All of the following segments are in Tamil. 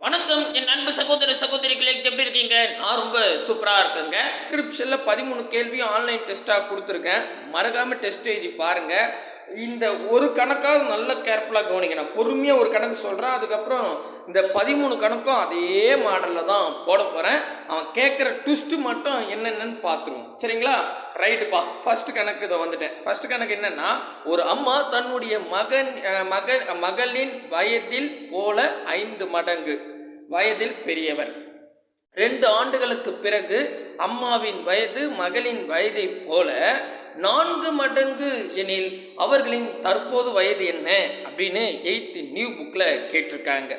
வணக்கம் என் அன்பு சகோதர சகோதரிகளே, எப்படி இருக்கீங்க? நான் ரொம்ப சூப்பரா இருக்கேங்க. டிஸ்கிரிப்ஷன்ல 13 கேள்வியும் ஆன்லைன் டெஸ்டா கொடுத்துருக்கேன். மறக்காம டெஸ்ட் எழுதி பாருங்க. இந்த ஒரு கணக்காக நல்ல கேர்ஃபுல்லா கவனிங்க. நான் பொறுமையா ஒரு கணக்கு சொல்றேன், அதுக்கப்புறம் இந்த 13 கணக்கும் அதே மாடல்ல தான் போட போறேன். அவன் கேட்குற ட்விஸ்ட் மட்டும் என்னென்னு பார்த்துருவோம். சரிங்களா? ரைட்டுப்பா. ஃபர்ஸ்ட் கணக்கு இதை வந்துட்டேன். ஃபர்ஸ்ட் கணக்கு என்னன்னா, ஒரு அம்மா தன்னுடைய மகளின் வயதில் போல 5 மடங்கு வயதில் பெரியவர். 2 ஆண்டுகளுக்கு பிறகு அம்மாவின் வயது மகளின் வயதை போல 4 மடங்கு எனில் அவர்களின் தற்போது வயது என்ன அப்படின்னு 8th நியூ புக்ல கேட்டிருக்காங்க.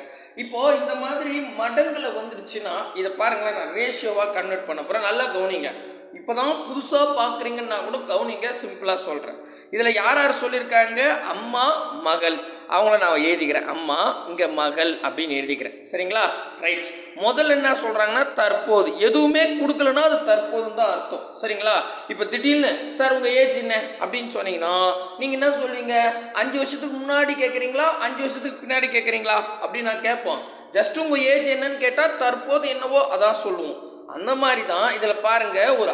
இப்போ இந்த மாதிரி மடங்குல வந்துடுச்சுன்னா இதை பாருங்களேன், நான் ரேஷியோவா கன்வெர்ட் பண்ண போறேன். நல்லா கவனிங்க. இப்போதான் புதுசா பாக்குறீங்கன்னா கூட கவனிங்க, சிம்பிளா சொல்றேன். இதுல யார் யார் சொல்லியிருக்காங்க? அம்மா மகள், அவங்கள நான் எழுதிக்கிறேன். அம்மா இங்க மகள் அப்படின்னு எழுதிக்கிறேன். சரிங்களா? ரைட். முதல்ல என்ன சொல்றாங்கன்னா தற்போது. எதுவுமே கொடுக்கலன்னா அது தற்போதுன்னு தான் அர்த்தம். சரிங்களா? இப்ப திடீர்னு சார் உங்க ஏஜ் என்ன அப்படின்னு சொன்னீங்கன்னா நீங்க என்ன சொல்வீங்க? 5 வருஷத்துக்கு முன்னாடி கேட்குறீங்களா 5 வருஷத்துக்கு பின்னாடி கேட்குறீங்களா அப்படின்னு நான் கேட்போம். ஜஸ்ட் உங்க ஏஜ் என்னன்னு கேட்டா தற்போது என்னவோ அதான் சொல்லுவோம். அந்த மாதிரி தான் இதுல பாருங்க, ஒரு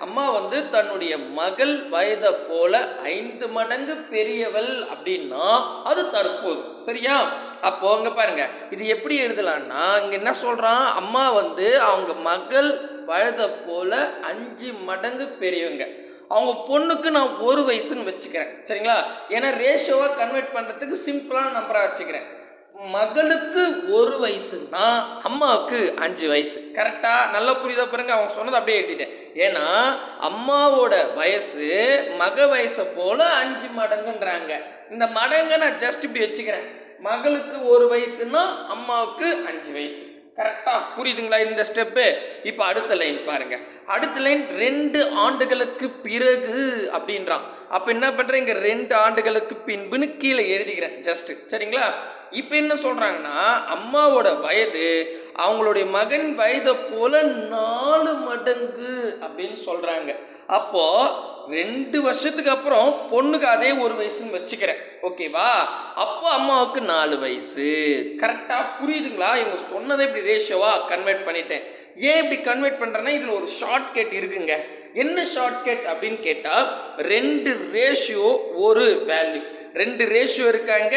அம்மா வந்து தன்னுடைய மகள் வயதை போல 5 மடங்கு பெரியவள் அப்படின்னா அது தற்போது. சரியா? அப்போ அங்க பாருங்க, இது எப்படி எழுதலாம்னா, இங்க என்ன சொல்றான்? அம்மா வந்து அவங்க மகள் வயதை போல 5 மடங்கு பெரியவங்க. அவங்க பொண்ணுக்கு நான் 1 வயசுன்னு வச்சுக்கிறேன். சரிங்களா? ஏன்னா ரேஷியோவா கன்வெர்ட் பண்றதுக்கு சிம்பிளான நம்பரா வச்சுக்கிறேன். மகளுக்கு 1 வயசுன்னா அம்மாவுக்கு 5 வயசு. கரெக்டா? நல்லா புரியுதா பாருங்க. அவங்க சொன்னது அப்படியே எழுதிட்டேன். ஏன்னா அம்மாவோட வயசு மக வயசை போல 5 மடங்குன்றாங்க. இந்த மடங்கை நான் ஜஸ்ட் இப்படி வச்சுக்கிறேன். மகளுக்கு 1 வயசுன்னா அம்மாவுக்கு 5 வயசு. கரெக்டா? புரியுதுங்களா இந்த ஸ்டெப்பு? இப்ப அடுத்த லைன் பாருங்க. அடுத்த லைன் 2 ஆண்டுகளுக்கு பிறகு அப்படின்றான். அப்ப என்ன பண்றேன்? இங்க 2 ஆண்டுகளுக்கு பின்புன்னு கீழே எழுதிக்கிறேன் ஜஸ்ட். சரிங்களா? இப்ப என்ன சொல்றாங்கன்னா, அம்மாவோட வயது அவங்களுடைய மகன் வயதை போல 4 மடங்கு அப்படின்னு சொல்றாங்க. அப்போ 2 வருஷத்துக்கு அப்புறம் பொண்ணுக்கு அதே 1 வயசுன்னு வச்சுக்கிறேன். ஓகேவா? அப்போ அம்மாவுக்கு 4 வயசு. கரெக்டா? புரியுதுங்களா? இவங்க சொன்னதை இப்படி ரேஷியோவா கன்வெர்ட் பண்ணிட்டேன். ஏன் இப்படி கன்வெர்ட் பண்றேன்னா இதுல ஒரு ஷார்ட்கட் இருக்குங்க. என்ன ஷார்ட்கட் அப்படின்னு கேட்டா, 2 ரேஷியோ 1 வேல்யூ. 2 ரேஷியோ இருக்காங்க.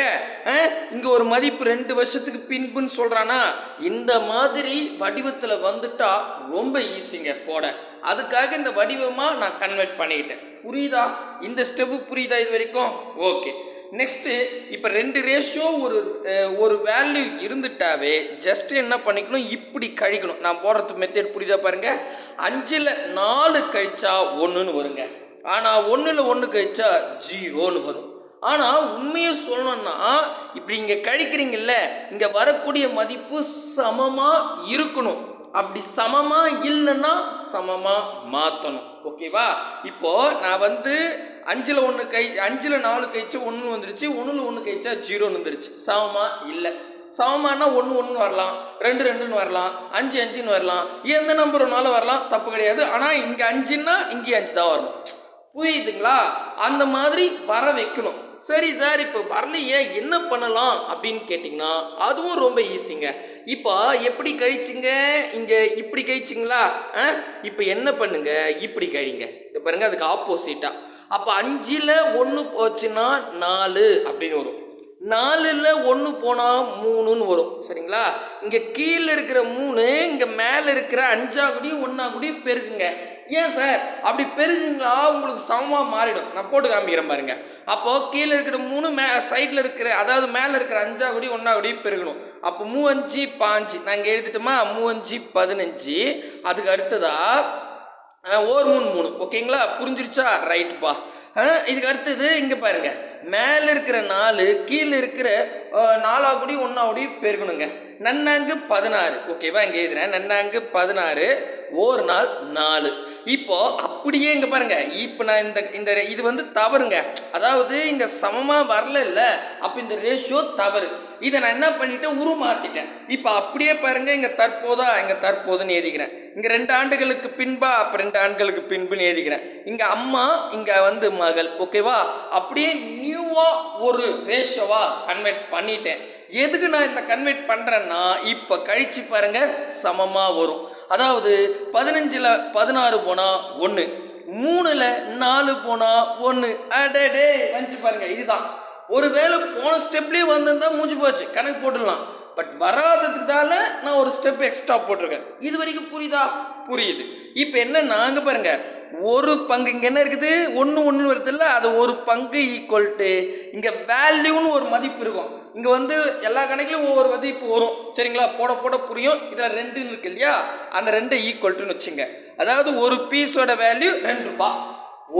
இங்க ஒரு மதிப்பு 2 வருஷத்துக்கு பின்புன்னு சொல்றானா, இந்த மாதிரி வடிவத்துல வந்துட்டா ரொம்ப ஈஸிங்க போட. அதுக்காக இந்த வடிவமா நான் கன்வெர்ட் பண்ணிக்கிட்டேன். புரியுதா? இந்த ஸ்டெப் புரியுதா இது வரைக்கும்? ஓகே. நெக்ஸ்ட், இப்ப 2 ரேஷியோ ஒரு வேல்யூ இருந்துட்டாவே ஜஸ்ட் என்ன பண்ணிக்கணும்? இப்படி கழிக்கணும். நான் போடுறது மெத்தட் புரியுதா பாருங்க. 5ல் 4 கழிச்சா 1ன்னு வருங்க. ஆனா 1ல் 1 கழிச்சா 0ன்னு வரும். ஆனா உண்மையை சொல்லணும்னா இப்படி இங்க கழிக்கிறீங்கல்ல, இங்க வரக்கூடிய மதிப்பு சமமா இருக்கணும். அப்படி சமமா இல்லைன்னா சமமா மாத்தணும். ஓகேவா? இப்போ நான் வந்து 5ல் 4 கழிச்சு 1 வந்துருச்சு, 1ல் 1 கழிச்சா 0ன்னு வந்துருச்சு. சமமா இல்லை. சமமானா 1 1 வரலாம், 2 2ன்னு வரலாம், 5 5ன்னு வரலாம், எந்த நம்பர் ஒன்னாலும் வரலாம், தப்பு கிடையாது. ஆனா இங்க 5ன்னா இங்கே 5 தான் வரணும். புரியுதுங்களா? அந்த மாதிரி வர வைக்கணும். சரி சார், இப்போ வரலையே என்ன பண்ணலாம் அப்படின்னு கேட்டிங்கன்னா அதுவும் ரொம்ப ஈஸிங்க. இப்போ எப்படி கழிச்சிங்க? இங்க இப்படி கழிச்சிங்களா? இப்போ என்ன பண்ணுங்க? இப்படி கழிங்க. இதை பாருங்க, அதுக்கு ஆப்போசிட்டா. அப்போ 5ல் 1 போச்சுன்னா 4 அப்படின்னு வரும். 4ல் 1 போனா 3ன்னு வரும். சரிங்களா? இங்க கீழே இருக்கிற 3 இங்க மேல இருக்கிற 5 1 பெருக்குங்க. ஏன் சார் அப்படி பெருகுங்களா? உங்களுக்கு சமமா மாறிடும். நான் போட்டு காமிக்கிறேன் பாருங்க. அப்போ கீழே இருக்கிற 3 சைட்ல இருக்கிற, அதாவது மேல இருக்கிற 5 1 பெருகணும். அப்போ 3 5 5 நான் இங்க எழுதிட்டோமா? 3 5 15. அதுக்கு அடுத்ததா 1 3 3. ஓகேங்களா? புரிஞ்சிருச்சா? ரைட்பா. இதுக்கு அடுத்தது இங்க பாருங்க, மேல இருக்கிற 4 கீழே இருக்கிற 4 1 பெருகணுங்க. நன்னாங்கு 16. ஓகேவா? இங்க எழுதுறேன். நன்னாங்கு 16 ஒரு நாள் 4. இப்போ அப்படியே இங்க பாருங்க, இப்ப நான் இந்த இது வந்து தவறுங்க. அதாவது இங்க சமமா வரல இல்ல, அப்ப இந்த ரேஷியோ தவறு. இதை நான் என்ன பண்ணிட்டேன்? உருமாத்திட்டேன். இப்ப அப்படியே பாருங்க, இங்க தற்போதுன்னு எழுதிக்கிறேன். இங்க 2 ஆண்டுகளுக்கு பின்பா, அப்ப 2 ஆண்டுகளுக்கு பின்புன்னு எழுதிக்கிறேன். இங்க அம்மா, இங்க வந்து மகள். ஓகேவா? அப்படியே நியூவா இதுவா ஒரு ரேஷோவா கன்வெர்ட் பண்ணிட்டேன். எதுக்கு நான் இந்த கன்வெர்ட் பண்றேன்னா இப்போ கழிச்சு பாருங்க சமமா வரும். அதாவது 15ல் 16 போனா 1, 3ல் 4 போனா 1. அடடே வந்து பாருங்க இதுதான். ஒருவேளை போன ஸ்டெப்லயே வந்திருந்தா மூஞ்சி போச்சு, கணக்கு போட்டுடலாம். பட் வராததுனால நான் ஒரு ஸ்டெப் எக்ஸ்ட்ரா போட்டிருக்கேன். இது வரைக்கும் புரியுதா? புரியுது. இப்போ என்ன நாங்க பாருங்க ஒரு பங்கு இங்க என்ன இருக்குது 1 வருது இல்ல, அது ஒரு பங்கு ஈக்குவல் டு இங்க வேல்யூன்னு ஒரு மதிப்பு இருக்கும். இங்க வந்து எல்லா கணக்கிலும் ஒவ்வொரு மதிப்பு வரும் சரிங்களா, போட போட புரியும். இதுல 2 இருக்கு இல்லையா, அந்த 2 ஈக்குவல் டுன்னு வச்சுங்க. அதாவது ஒரு பீஸோட வேல்யூ 2 ரூபாய்,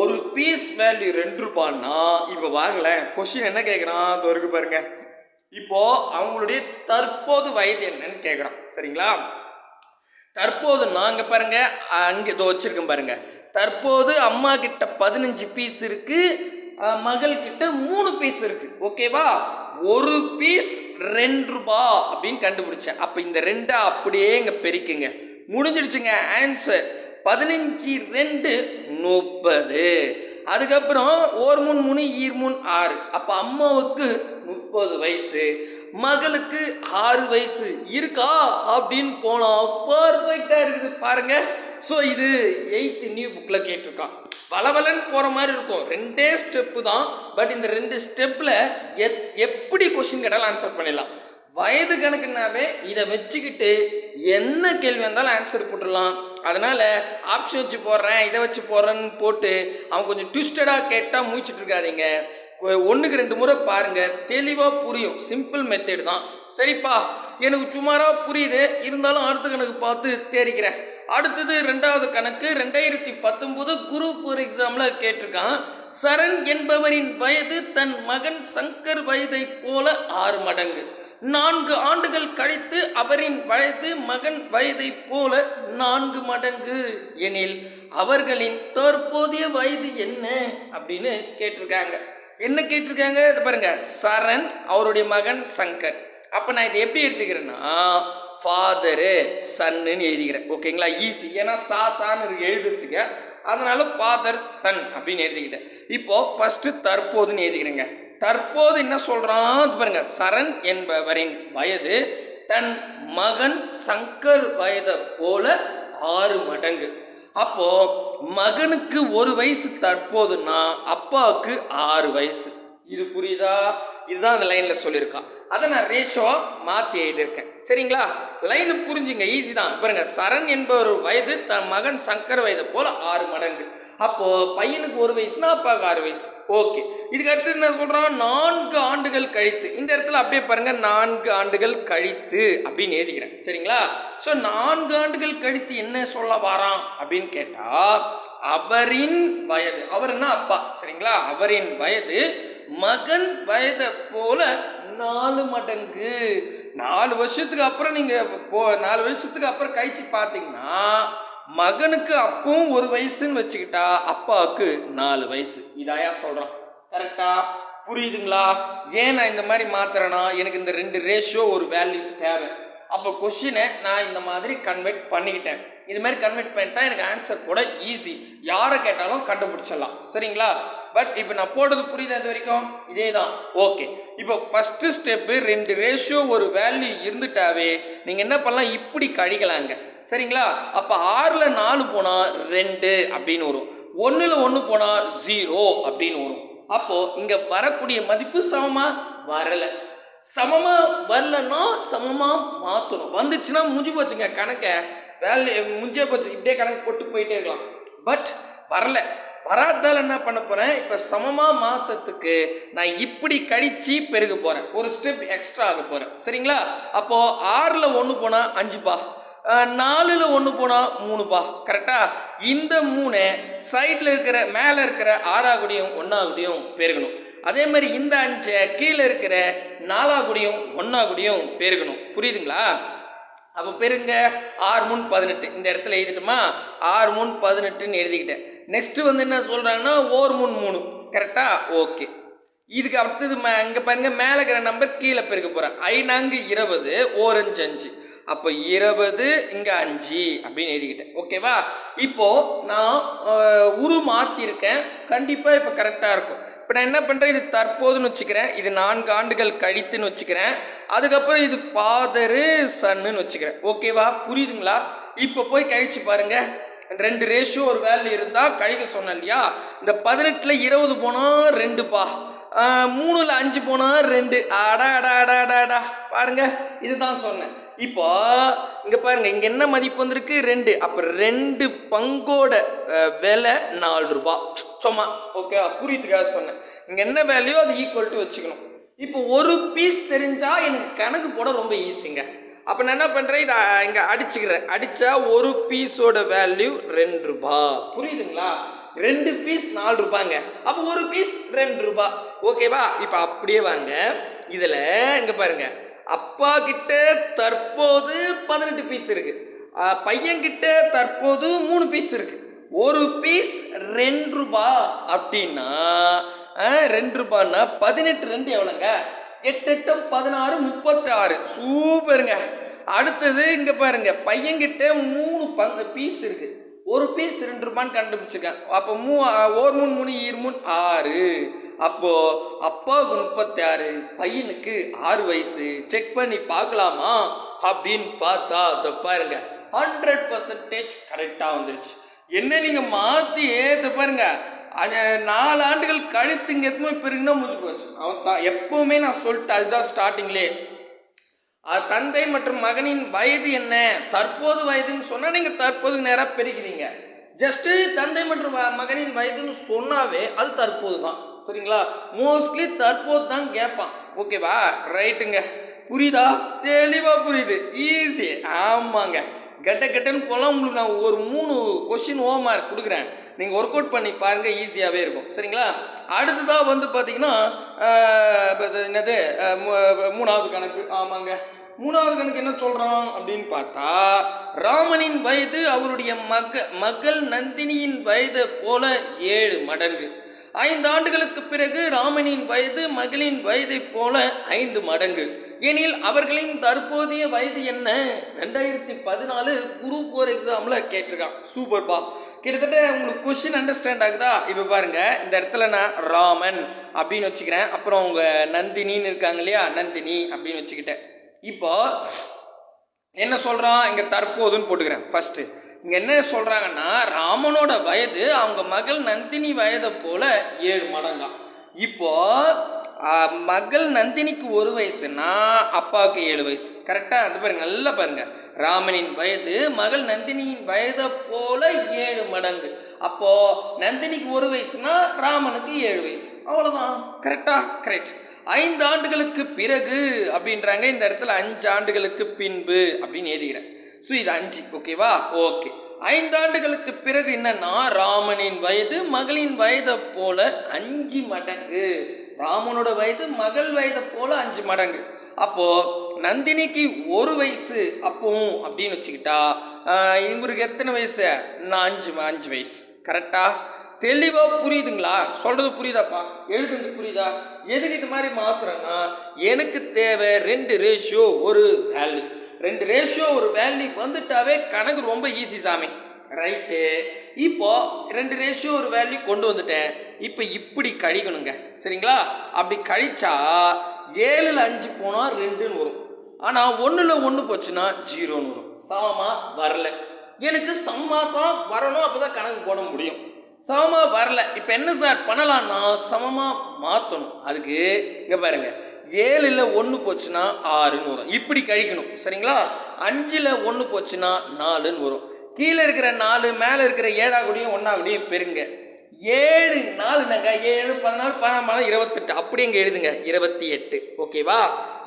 ஒரு பீஸ் வேல்யூ 2 ரூபாய்னா இப்ப வாங்கல கொஸ்டின் என்ன கேட்கறான் அது இருக்கு பாருங்க. இப்போ அவங்களுடைய தற்போது வயது என்னன்னு கேட்கறான் சரிங்களா. தற்போது நாங்க பாருங்க அங்க இதோ வச்சிருக்கேன் பாருங்க. தற்போது அம்மா கிட்ட 15 பீஸ் இருக்கு, மகள் கிட்ட 3 பீஸ் இருக்கு. ஓகேவா, ஒரு பீஸ் 2 ரூபாய் அப்படின்னு கண்டுபிடிச்சேன். அப்ப இந்த 2 அப்படியே இங்க பெருக்குங்க, முடிஞ்சிடுச்சுங்க ஆன்சர். 15 2 30. அதுக்கப்புறம் 1 3 3 2 3 6. அப்ப அம்மாவுக்கு 30 வயசு, மகளுக்கு 6 வயசு இருக்கா அப்படின்னு போனா பர்ஃபெக்டா இருக்குது பாருங்க. ஸோ இது 8th நியூ புக்ல கேட்டிருக்கான். வளவலன்னு போற மாதிரி இருக்கும், 2 ஸ்டெப்பு தான். பட் இந்த 2 ஸ்டெப்ல எப்படி கொஸ்டின் கேட்டாலும் ஆன்சர் பண்ணிடலாம். வயது கணக்குனாவே இதை வச்சுக்கிட்டு என்ன கேள்வி வந்தாலும் ஆன்சர் போட்டுடலாம். அதனால ஆப்ஷன் வச்சு போடுறேன் இதை வச்சு போடுறேன்னு போட்டு அவன் கொஞ்சம் ட்விஸ்டடாக கேட்டால் முடிச்சுட்டு இருக்காதீங்க. 1க்கு 2 முறை பாருங்க, தெளிவாக புரியும். சிம்பிள் மெத்தட் தான். சரிப்பா, எனக்கு சுமாராக புரியுது, இருந்தாலும் அடுத்த கணக்கு பார்த்து தேடிக்கிறேன். அடுத்தது 2வது கணக்கு 2019 குரூப் 4 எக்ஸாமில் கேட்டிருக்கான். சரண் என்பவரின் வயது தன் மகன் சங்கர் வயதை போல 6 மடங்கு. 4 ஆண்டுகள் கழித்து அவரின் வயது மகன் வயதை போல 4 மடங்கு எனில் அவர்களின் தற்போதைய வயது என்ன அப்படின்னு கேட்டிருக்காங்க. என்ன கேட்டிருக்காங்க இது பாருங்க, சரண் அவருடைய மகன் சங்கர். அப்ப நான் இதை எப்படி எடுத்துக்கிறேன்னா ஃபாதரு சன்னு எழுதிக்கிறேன். ஓகேங்களா, ஈஸி. ஏன்னா சான்னு எழுதுறதுக்கு, அதனால ஃபாதர் சன் அப்படின்னு எழுதிக்கிட்டேன். இப்போ ஃபர்ஸ்ட் தற்போதுன்னு எழுதிக்கிறேங்க. தற்போது என்ன சொல்றான் பாருங்க, சரண் என்பவரின் வயது தன் மகன் சங்கர் வயதை போல 6 மடங்கு. அப்போ மகனுக்கு 1 வயசு தற்போதுன்னா அப்பாவுக்கு 6 வயசு. இது புரியுதா? இதுதான் அந்த லைன்ல சொல்லியிருக்கான். அதை நான் ரேஷோ மாற்றி எழுதியிருக்கேன். சரிங்களா, லைன் புரிஞ்சுங்க, ஈஸி தான். பாருங்க, சரண் என்பவர் வயது தன் மகன் சங்கர் வயதை போல 6 மடங்கு. அப்போ பையனுக்கு 1 வயசுனா அப்பாவுக்கு 6 வயசு. ஓகே, இதுக்கு அடுத்து என்ன சொல்றான், 4 ஆண்டுகள் கழித்து. இந்த இடத்துல அப்படியே பாருங்க 4 ஆண்டுகள் கழித்து அப்படின்னு எழுதிக்கிறேன். சரிங்களா, ஸோ 4 ஆண்டுகள் கழித்து என்ன சொல்ல வாரான் அப்படின்னு கேட்டா அவரின் வயது, அவர்னா அப்பா சரிங்களா, அவரின் வயது மகன் வயதை போல 4 மடங்கு. 4 வருஷத்துக்கு அப்புறம் நீங்க 4 வருஷத்துக்கு அப்புறம் கழிச்சு பார்த்தீங்கன்னா மகனுக்கு அப்பவும் 1 வயசுன்னு வச்சுக்கிட்டா அப்பாவுக்கு 4 வயசு. இதாயா சொல்றான். கரெக்டா புரியுதுங்களா? ஏன் நான் இந்த மாதிரி மாத்துறேன்னா எனக்கு இந்த 2 ரேஷியோ ஒரு வேல்யூ தேவை. அப்போ கொஸ்டினை நான் இந்த மாதிரி கன்வெர்ட் பண்ணிக்கிட்டேன். இது மாதிரி கன்வெர்ட் பண்ணிட்டா எனக்கு ஆன்சர் போட ஈஸி, யாரை கேட்டாலும் கண்டுபிடிச்சிடலாம். சரிங்களா, பட் இப்போ நான் போடுறது புரியுது அது வரைக்கும்? இதே தான். ஓகே, இப்போ ஃபர்ஸ்ட் ஸ்டெப்பு 2 ரேஷியோ ஒரு வேல்யூ இருந்துட்டாவே நீங்கள் என்ன பண்ணலாம், இப்படி கழிக்கலாங்க. சரிங்களா, அப்போ 6ல் 4 போனால் 2 அப்படின்னு வரும், 1ல் 1 போனால் 0 அப்படின்னு வரும். அப்போ இங்க வரக்கூடிய மதிப்பு சமமா வரல. சமமா வரலன்னா சமமா மாற்றணும். வந்துச்சுன்னா முடிஞ்சு போச்சுங்க கணக்கை, வேல்யூ முடிஞ்சே போச்சு, இப்படியே கணக்கு போட்டு போயிட்டே இருக்கலாம். பட் வரல, வராதால் என்ன பண்ண போறேன், இப்ப சமமா மாற்றத்துக்கு நான் இப்படி கழிச்சு பெருக போறேன், ஒரு ஸ்டெப் எக்ஸ்ட்ரா ஆக போறேன். சரிங்களா, அப்போ 6ல் 1 போனா 5பா, 4ல் 1 போனா 3பா. கரெக்டா, இந்த 3 சைட்ல இருக்கிற மேல இருக்கிற 6ஆகுடியும் 1ஆகுடியும் பெருகணும். அதே மாதிரி இந்த 5 கீழே இருக்கிற 4ஆகுடியும் 1ஆகுடியும் பெருகணும். புரியுதுங்களா? அப்போ பெருங்க, 6 3 18 இந்த இடத்துல எழுதிட்டுமா, 6 3 18ன்னு எழுதிக்கிட்டேன். நெக்ஸ்ட் வந்து என்ன சொல்றாங்கன்னா 1 3 3. கரெக்டா, ஓகே. இதுக்கு அடுத்தது இங்க பாருங்க, மேல இருக்கிற நம்பர் கீழே பெருக்க போறேன். 5 4 20, 1 5 5. அப்போ 20 இங்கே 5 அப்படின்னு எழுதிக்கிட்டேன். ஓகேவா? இப்போ நான் உரு மாற்றிருக்கேன். கண்டிப்பாக இப்போ கரெக்டாக இருக்கும். இப்போ நான் என்ன பண்ணுறேன், இது தற்போதுன்னு வச்சுக்கிறேன், இது 4 ஆண்டுகள் கழித்துன்னு வச்சுக்கிறேன், அதுக்கப்புறம் இது ஃபாதரு சன்னுன்னு வச்சுக்கிறேன். ஓகேவா? புரியுதுங்களா? இப்போ போய் கழிச்சு பாருங்க. 2 ரேஷியோ ஒரு வேல்யூ இருந்தால் கழிக்க சொன்னேன் இல்லையா? இந்த 18ல் 20 போனால் 2பா, 3ல் 5 போனால் 2. அடா பாருங்க, இதுதான் சொன்னேன். இப்போ இங்க பாருங்க, இங்க என்ன மதிப்பு வந்திருக்கு? 2. அப்ப 2 பங்கோட விலை 4 ரூபாய். சும்மா ஓகேவா? புரியுதுக்கா சொன்னேன். இங்க என்ன வேல்யூ அது ஈக்குவல் டு வச்சுக்கணும். இப்போ ஒரு பீஸ் தெரிஞ்சா எனக்கு கணக்கு போட ரொம்ப ஈஸிங்க. அப்ப நான் என்ன பண்றேன், இதை இங்க அடிச்சுக்கிறேன். அடிச்சா ஒரு பீஸோட வேல்யூ 2 ரூபாய். புரியுதுங்களா? 2 பீஸ் 4 ரூபாங்க. அப்போ ஒரு பீஸ் 2 ரூபாய். ஓகேவா? இப்ப அப்படியே வாங்க, இதுல இங்க பாருங்க, அப்பா கிட்ட தற்போது 18 பீஸ் இருக்கு, பையன் கிட்ட தற்போது 3 பீஸ் இருக்கு. ஒரு பீஸ் 2 ரூபாய் அப்படின்னா 2 ரூபாய்னா 18 2 எவ்வளோங்க? 8 8 16 36. சூப்பருங்க. அடுத்தது இங்க பாருங்க, பையன்கிட்ட 3 பீஸ் இருக்கு, ஒரு பீஸ் 2 ரூபான்னு கண்டுபிடிச்சிருக்கேன். அப்போ 1 3 3 2 3 6. அப்போ அப்பாவுக்கு 36, பையனுக்கு 6 வயசு. செக் பண்ணி பார்க்கலாமா அப்படின்னு பார்த்தா அதை பாருங்க 100% கரெக்டா வந்துருச்சு. என்ன நீங்க மாத்தி ஏத்த பாருங்க, 4 ஆண்டுகள் கழித்து இங்க எதுவுமே பெருகுனா முடிஞ்சு போச்சு. அவன் எப்பவுமே நான் சொல்லிட்டேன், அதுதான் ஸ்டார்டிங்லே. தந்தை மற்றும் மகனின் வயது என்ன, தற்போது வயதுன்னு சொன்னா நீங்க தற்போது நேராக பெருகிறீங்க. ஜஸ்ட் தந்தை மற்றும் மகனின் வயதுன்னு சொன்னாவே அது தற்போது தான். சரிங்களா? மோஸ்ட்லி தற்போது தான் கேட்பான். ஓகேவா? ரைட்டுங்க. புரியுதா? தெளிவா புரியுது, ஈஸி. ஆமாங்க, கெட்டன்னு போலாம். உங்களுக்கு நான் ஒரு 3 கொஸ்டின் ஹோம்வொர்க் கொடுக்குறேன், நீங்க ஒர்க் அவுட் பண்ணி பாருங்க, ஈஸியாவே இருக்கும். சரிங்களா? அடுத்ததா வந்து பாத்தீங்கன்னா என்னது, 3வது கணக்கு. ஆமாங்க, 3வது கணக்கு என்ன சொல்றான் அப்படின்னு பார்த்தா, ராமனின் வயது அவருடைய மகள் நந்தினியின் வயது போல 7 மடங்கு. 5 ஆண்டுகளுக்கு பிறகு ராமனின் வயது மகளின் வயதை போல 5 மடங்கு எனில் அவர்களின் தற்போதைய வயது என்ன? 2014 குரூப் 4 எக்ஸாம்ல கேட்டிருக்கான். சூப்பர்பா. கிட்டத்தட்ட உங்களுக்கு கொஸ்டின் அண்டர்ஸ்டாண்ட் ஆகுதா? இப்போ பாருங்க, இந்த இடத்துல நான் ராமன் அப்படின்னு வச்சுக்கிறேன், அப்புறம் உங்க நந்தினின்னு இருக்காங்க இல்லையா, நந்தினி அப்படின்னு வச்சுக்கிட்டேன். இப்போ என்ன சொல்றான், இங்க தற்போதுன்னு போட்டுக்கிறேன். ஃபர்ஸ்ட் இங்க என்ன சொல்றாங்கன்னா, ராமனோட வயது அவங்க மகள் நந்தினி வயதை போல 7 மடங்கா. இப்போ மகள் நந்தினிக்கு 1 வயசுன்னா அப்பாவுக்கு 7 வயசு. கரெக்டா? அது பாருங்க, நல்லா பாருங்க, ராமனின் வயது மகள் நந்தினியின் வயதை போல 7 மடங்கு. அப்போ நந்தினிக்கு 1 வயசுனா ராமனுக்கு 7 வயசு. அவ்வளவுதான். கரெக்டா? கரெக்ட். 5 ஆண்டுகளுக்கு பிறகு அப்படின்றாங்க, இந்த இடத்துல 5 ஆண்டுகளுக்கு பின்பு அப்படின்னு எழுதிக்கிறேன். ஸோ இது 5. ஓகேவா? ஓகே. 5 ஆண்டுகளுக்கு பிறகு என்னன்னா, ராமனின் வயது மகளின் வயதை போல 5 மடங்கு. ராமனோட வயது மகள் வயதை போல 5 மடங்கு. அப்போ நந்தினிக்கு 1 வயசு அப்பவும் அப்படின்னு வச்சுக்கிட்டா இவருக்கு எத்தனை வயசு? 5 வயசு. கரெக்டா? தெளிவா புரியுதுங்களா? சொல்றது புரியுதாப்பா? எழுதுறது புரியுதா? எதுக்கு இது மாதிரி மாத்துறேன்னா, எனக்கு தேவை 2 ரேஷியோ 1 வேல்யூ. 2 ரேஷியோ 1 வேல்யூ வந்துட்டாவே கணக்கு ரொம்ப ஈஸி சாமி. ரைட்டு. இப்போ 2 ரேஷியோ 1 வேல்யூ கொண்டு வந்துட்டேன். இப்போ இப்படி கழிக்கணுங்க. சரிங்களா? அப்படி கழிச்சா 7ல் 5 போனா 2ன்னு வரும். ஆனா 1ல் 1 போச்சுன்னா 0ன்னு வரும். சமமா வரல. எனக்கு சமமா தான் வரணும், அப்பதான் கணக்கு போட முடியும். சமமா வரல. இப்ப என்ன சார் பண்ணலாம்னா, சமமா மாத்தணும். அதுக்கு இங்க பாருங்க, 7ல் 1 போச்சுன்னா 6ன்னு வரும். இப்படி கழிக்கணும். சரிங்களா? 5ல் 1 போச்சுன்னா 4ன்னு வரும். கீழே இருக்கிற 4 மேல இருக்கிற 7 கூடயும் 1 கூடயும் பெருங்க. 7 4ங்க, 7 14 14 28. அப்படி இங்க எழுதுங்க, 28. ஓகேவா?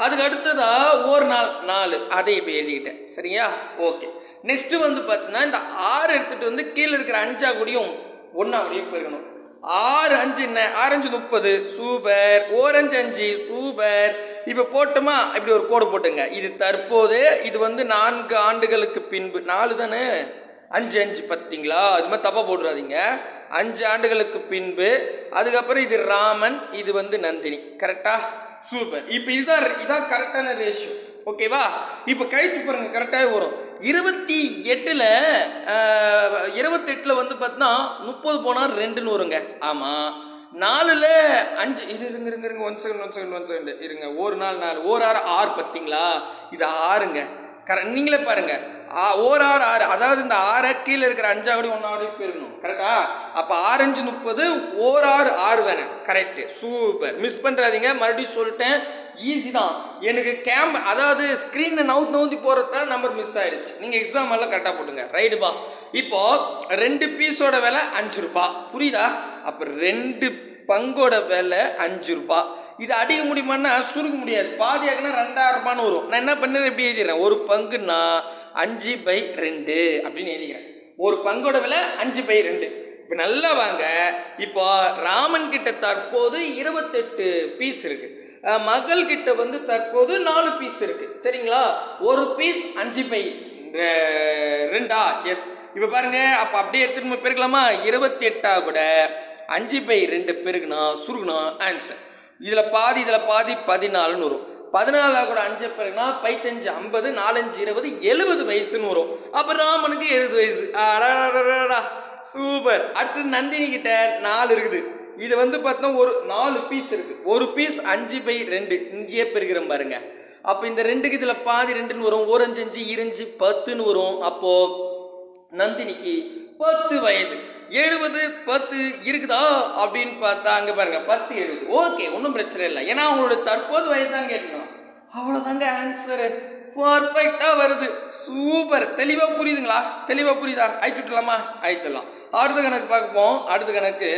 அதுக்கு அடுத்ததா ஒரு நாள் 4, அதை இப்ப எழுதிக்கிட்டேன். சரியா? ஓகே. நெக்ஸ்ட் வந்து பாத்தீங்கன்னா, இந்த 6 எடுத்துட்டு வந்து கீழே இருக்கிற 5 கூடயும் 1 கூடயும் பெருக்கணும். 6 5 என்ன? 6 5 30. சூப்பர். 1 5 5. சூப்பர். இப்ப போட்டுமா, இப்படி ஒரு கோடு போட்டுங்க. இது தற்போது, இது வந்து 4 ஆண்டுகளுக்கு பின்பு. 4 தானே, 5 5 பார்த்தீங்களா? அது மாதிரி தப்பா போட்டுறாதீங்க. 5 ஆண்டுகளுக்கு பின்பு. அதுக்கப்புறம் இது ராமன், இது வந்து நந்தினி. கரெக்டா? சூப்பர். இப்போ இதான் கரெக்டான ரேஷியோ. ஓகேவா? இப்போ கழிச்சு பாருங்க, கரெக்டாகவே வரும். 28ல் 28ல் வந்து பார்த்தீங்கன்னா 30 போனால் 2ன்னு வருங்க. ஆமாம். 4ல் 5 இது இருங்க ஒன் செகண்ட் இருங்க. ஒரு 4 ஒரு 6 பார்த்தீங்களா? இது 6ங்க. நீங்களே பாருங்க, ஓர் 6, அதாவது இந்த 6 கீழே இருக்கிற 5 1 போயிருக்கணும். கரெக்டா? அப்போ 6 5 30, ஓர் 6 தானே? Correct, super. மிஸ் பண்றாதீங்க, மறுபடியும் சொல்லிட்டேன், ஈஸி தான். எனக்கு அதாவது ஸ்கிரீனை நவுத்தி போறதுனால நம்பர் மிஸ் ஆயிடுச்சு. நீங்க எக்ஸாம் எல்லாம் கரெக்டா போட்டுங்க. ரைட்டுப்பா. இப்போ 2 பீஸோட விலை 5 ரூபாய், புரியுதா? அப்ப 2 பங்கோட விலை 5 ரூபாய். இது அடிக்க முடியுமான்னா சுருக்க முடியாது. பாதியாக்குன்னா 2000 ரூபான்னு வரும். நான் என்ன பண்ணேன், எப்படி எழுதிடுறேன், ஒரு பங்குன்னா 5/2 அப்படின்னு எழுதிக்கிறேன். ஒரு பங்கோட விலை 5/2. இப்போ நல்லா வாங்க. இப்போ ராமன் கிட்ட தற்போது 28 பீஸ் இருக்கு. மகள் கிட்ட வந்து தற்போது 4 பீஸ் இருக்கு. சரிங்களா? ஒரு பீஸ் 5/2. எஸ். இப்போ பாருங்க, அப்போ அப்படியே எடுத்துட்டு பெருக்கலாமா? 28 கூட 5/2 பெருக்குனா சுருக்குனா ஆன்சர். இதுல பாதி 14ன்னு வரும். 14 கூட 5 பெருக்குனா 5 5 50, 4 5 20, 70 வயசுன்னு வரும். அப்ப ராமனுக்கு 70 வயசு. சூப்பர். அடுத்தது நந்தினி கிட்ட 4 இருக்குது. இது வந்து பார்த்தா ஒரு 4 பீஸ் இருக்கு. ஒரு பீஸ் 5/2 இங்கேயே பெருக்கிறோம் பாருங்க. அப்ப இந்த 2க்கு இதுல பாதி 2ன்னு வரும். 1 5 5 2 10ன்னு வரும். அப்போ நந்தினிக்கு 10 வயது. 70 10 இருக்குதா அப்படின்னு பார்த்தா அங்க பாருங்க 10 70. ஓகே, ஒன்றும் பிரச்சனை இல்லை. ஏன்னா அவங்களோட தற்போது வயது தான் கேட்கணும். அவ்வளவுதாங்க ஆன்சரு. பர்ஃபெக்டா வருது. சூப்பர். தெளிவா புரியுதுங்களா? தெளிவா புரியுதா? அழிச்சுட்டலாமா? அழிச்சிடலாம். அடுத்த கணக்கு பார்ப்போம். அடுத்த கணக்கு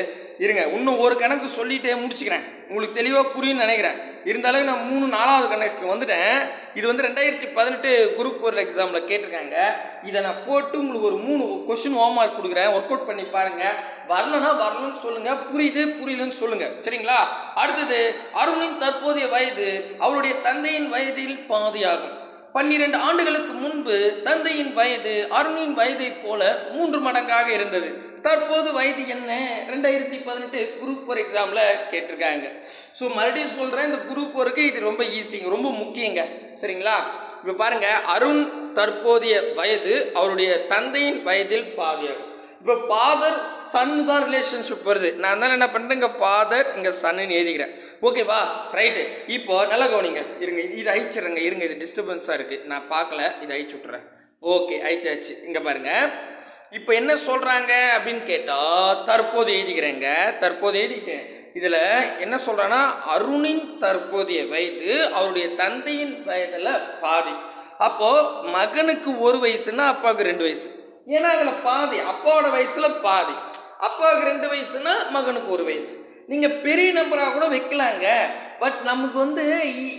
இருங்க, இன்னும் ஒரு கணக்கு சொல்லிட்டே முடிச்சுக்கிறேன். உங்களுக்கு தெளிவாக புரியும்னு நினைக்கிறேன். இருந்தாலும் நான் 4வது கணக்கு வந்துட்டேன். இது வந்து 2018 குரூப் 4 எக்ஸாமில் கேட்டிருக்காங்க. இதை நான் போட்டு உங்களுக்கு ஒரு 3 கொஸ்டின் ஹோம்வொர்க் கொடுக்குறேன். ஒர்க் அவுட் பண்ணி பாருங்க. வரலன்னா வரலன்னு சொல்லுங்க, புரியலன்னு சொல்லுங்க. சரிங்களா? அடுத்தது, அருணின் தற்போதைய வயது அவருடைய தந்தையின் வயதில் பாதியாகும். 12 ஆண்டுகளுக்கு முன்பு தந்தையின் வயது அருணின் வயதை போல 3 மடங்காக இருந்தது. தற்போது வயது என்ன? 2018 குரூப் 4 எக்ஸாம்ல கேட்டிருக்காங்க. ஸோ மறுபடியும் சொல்றேன், இந்த குரூப் 4க்கு இது ரொம்ப ஈஸிங்க, ரொம்ப முக்கியங்க. சரிங்களா? இப்போ பாருங்க, அருண் தற்போதைய வயது அவருடைய தந்தையின் வயதில் பாதியாகும். இப்போ ஃபாதர் சன் தான் ரிலேஷன்ஷிப் வருது. நான் தான் என்ன பண்ணுறேன், இங்கே ஃபாதர் இங்கே சன்னு எழுதிக்கிறேன். ஓகேவா? ரைட்டு. இப்போ நல்லா கவனிங்க. இருங்க, இது அழிச்சிடுறேங்க. இருங்க, இது டிஸ்டர்பன்ஸாக இருக்குது, நான் பார்க்கல. இது அழிச்சு விட்றேன். ஓகே, அழிச்சாச்சு. இங்கே பாருங்க, இப்போ என்ன சொல்கிறாங்க அப்படின்னு கேட்டால் தற்போது எழுதிக்கிறேங்க. தற்போது எழுதிக்கிட்டேன். இதில் என்ன சொல்கிறான்னா, அருணின் தற்போதைய வயது அவருடைய தந்தையின் வயதில் பாதி. அப்போது மகனுக்கு 1 வயசுன்னா அப்பாவுக்கு 2 வயசு. ஏன்னா அதுல பாதி அப்பாவோட வயசுல பாதி. அப்பாவுக்கு 2 வயசுனா மகனுக்கு 1 வயசு. நீங்க பெரிய நம்பரா கூட வைக்கலாங்க. பட் நமக்கு வந்து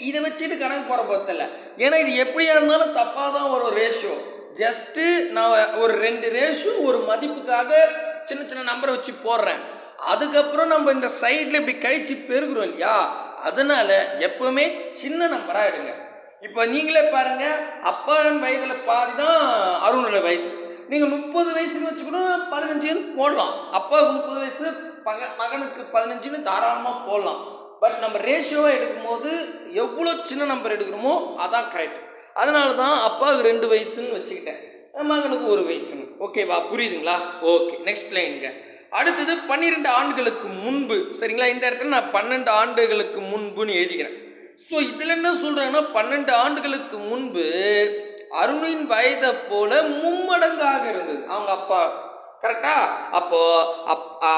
இதை வச்சுட்டு கணக்கு போற போதில்ல. ஏன்னா இது எப்படியா இருந்தாலும் தப்பா தான் வரும் ரேஷியோ. ஜஸ்ட் நான் ஒரு 2 ரேஷியோ ஒரு மதிப்புக்காக சின்ன நம்பரை வச்சு போடுறேன். அதுக்கப்புறம் நம்ம இந்த சைட்ல இப்படி கழிச்சு பெருகிறோம் இல்லையா? அதனால எப்பவுமே சின்ன நம்பரா எடுங்க. இப்ப நீங்களே பாருங்க, அப்பா வயதுல பாதி தான் அருணோட வயசு. நீங்க 30 வயசுன்னு வச்சுக்கணும், 15 போடலாம். அப்பாவுக்கு 30 வயசு, மகனுக்கு 15 தாராளமா போடலாம். பட் நம்ம ரேஷியோவா எடுக்கும் போது எவ்வளவு சின்ன நம்பர் எடுக்கிறோமோ அதான் கரெக்ட். அதனாலதான் அப்பாவுக்கு 2 வயசுன்னு வச்சுக்கிட்டேன், மகனுக்கு 1 வயசுன்னு. ஓகேவா? புரியுதுங்களா? ஓகே, நெக்ஸ்ட் லைனுங்க. அடுத்தது 12 ஆண்டுகளுக்கு முன்பு. சரிங்களா? இந்த இடத்துல நான் 12 ஆண்டுகளுக்கு முன்புன்னு எழுதிக்கிறேன். ஸோ இதுல என்ன சொல்றாங்கன்னா, 12 ஆண்டுகளுக்கு முன்பு அருணின் வயதை போல 3 மடங்காக இருந்தது அவங்க அப்பா. கரெக்டா? அப்போ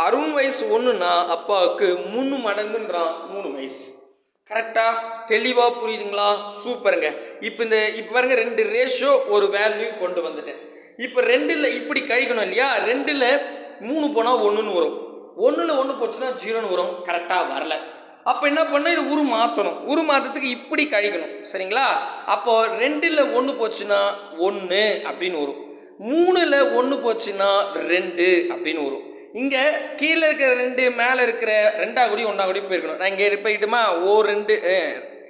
அருண் வயசு 1ன்னா அப்பாவுக்கு 3 மடங்குன்றான் 3 வயசு. கரெக்டா? தெளிவா புரியுதுங்களா? சூப்பருங்க. இப்போ பாருங்க, 2 ரேஷியோ ஒரு வேல்யூ கொண்டு வந்துட்டேன். இப்போ 2ல் இப்படி கழிக்கணும் இல்லையா? 2ல் 3 போனா 1ன்னு வரும். 1ல் 1 போச்சுன்னா 0ன்னு வரும். கரெக்டா? வரல. அப்போ என்ன பண்ண, இது உரு மாற்றணும். உரு மாற்றத்துக்கு இப்படி கழிக்கணும். சரிங்களா? அப்போ 2ல் 1 போச்சுன்னா 1 அப்படின்னு வரும். 3ல் 1 போச்சுன்னா 2 அப்படின்னு வரும். இங்கே கீழே இருக்கிற 2 மேலே இருக்கிற 2 கூடி 1 கூடி போயிருக்கணும். நான் இங்கே போயிட்டுமா, ஓ 2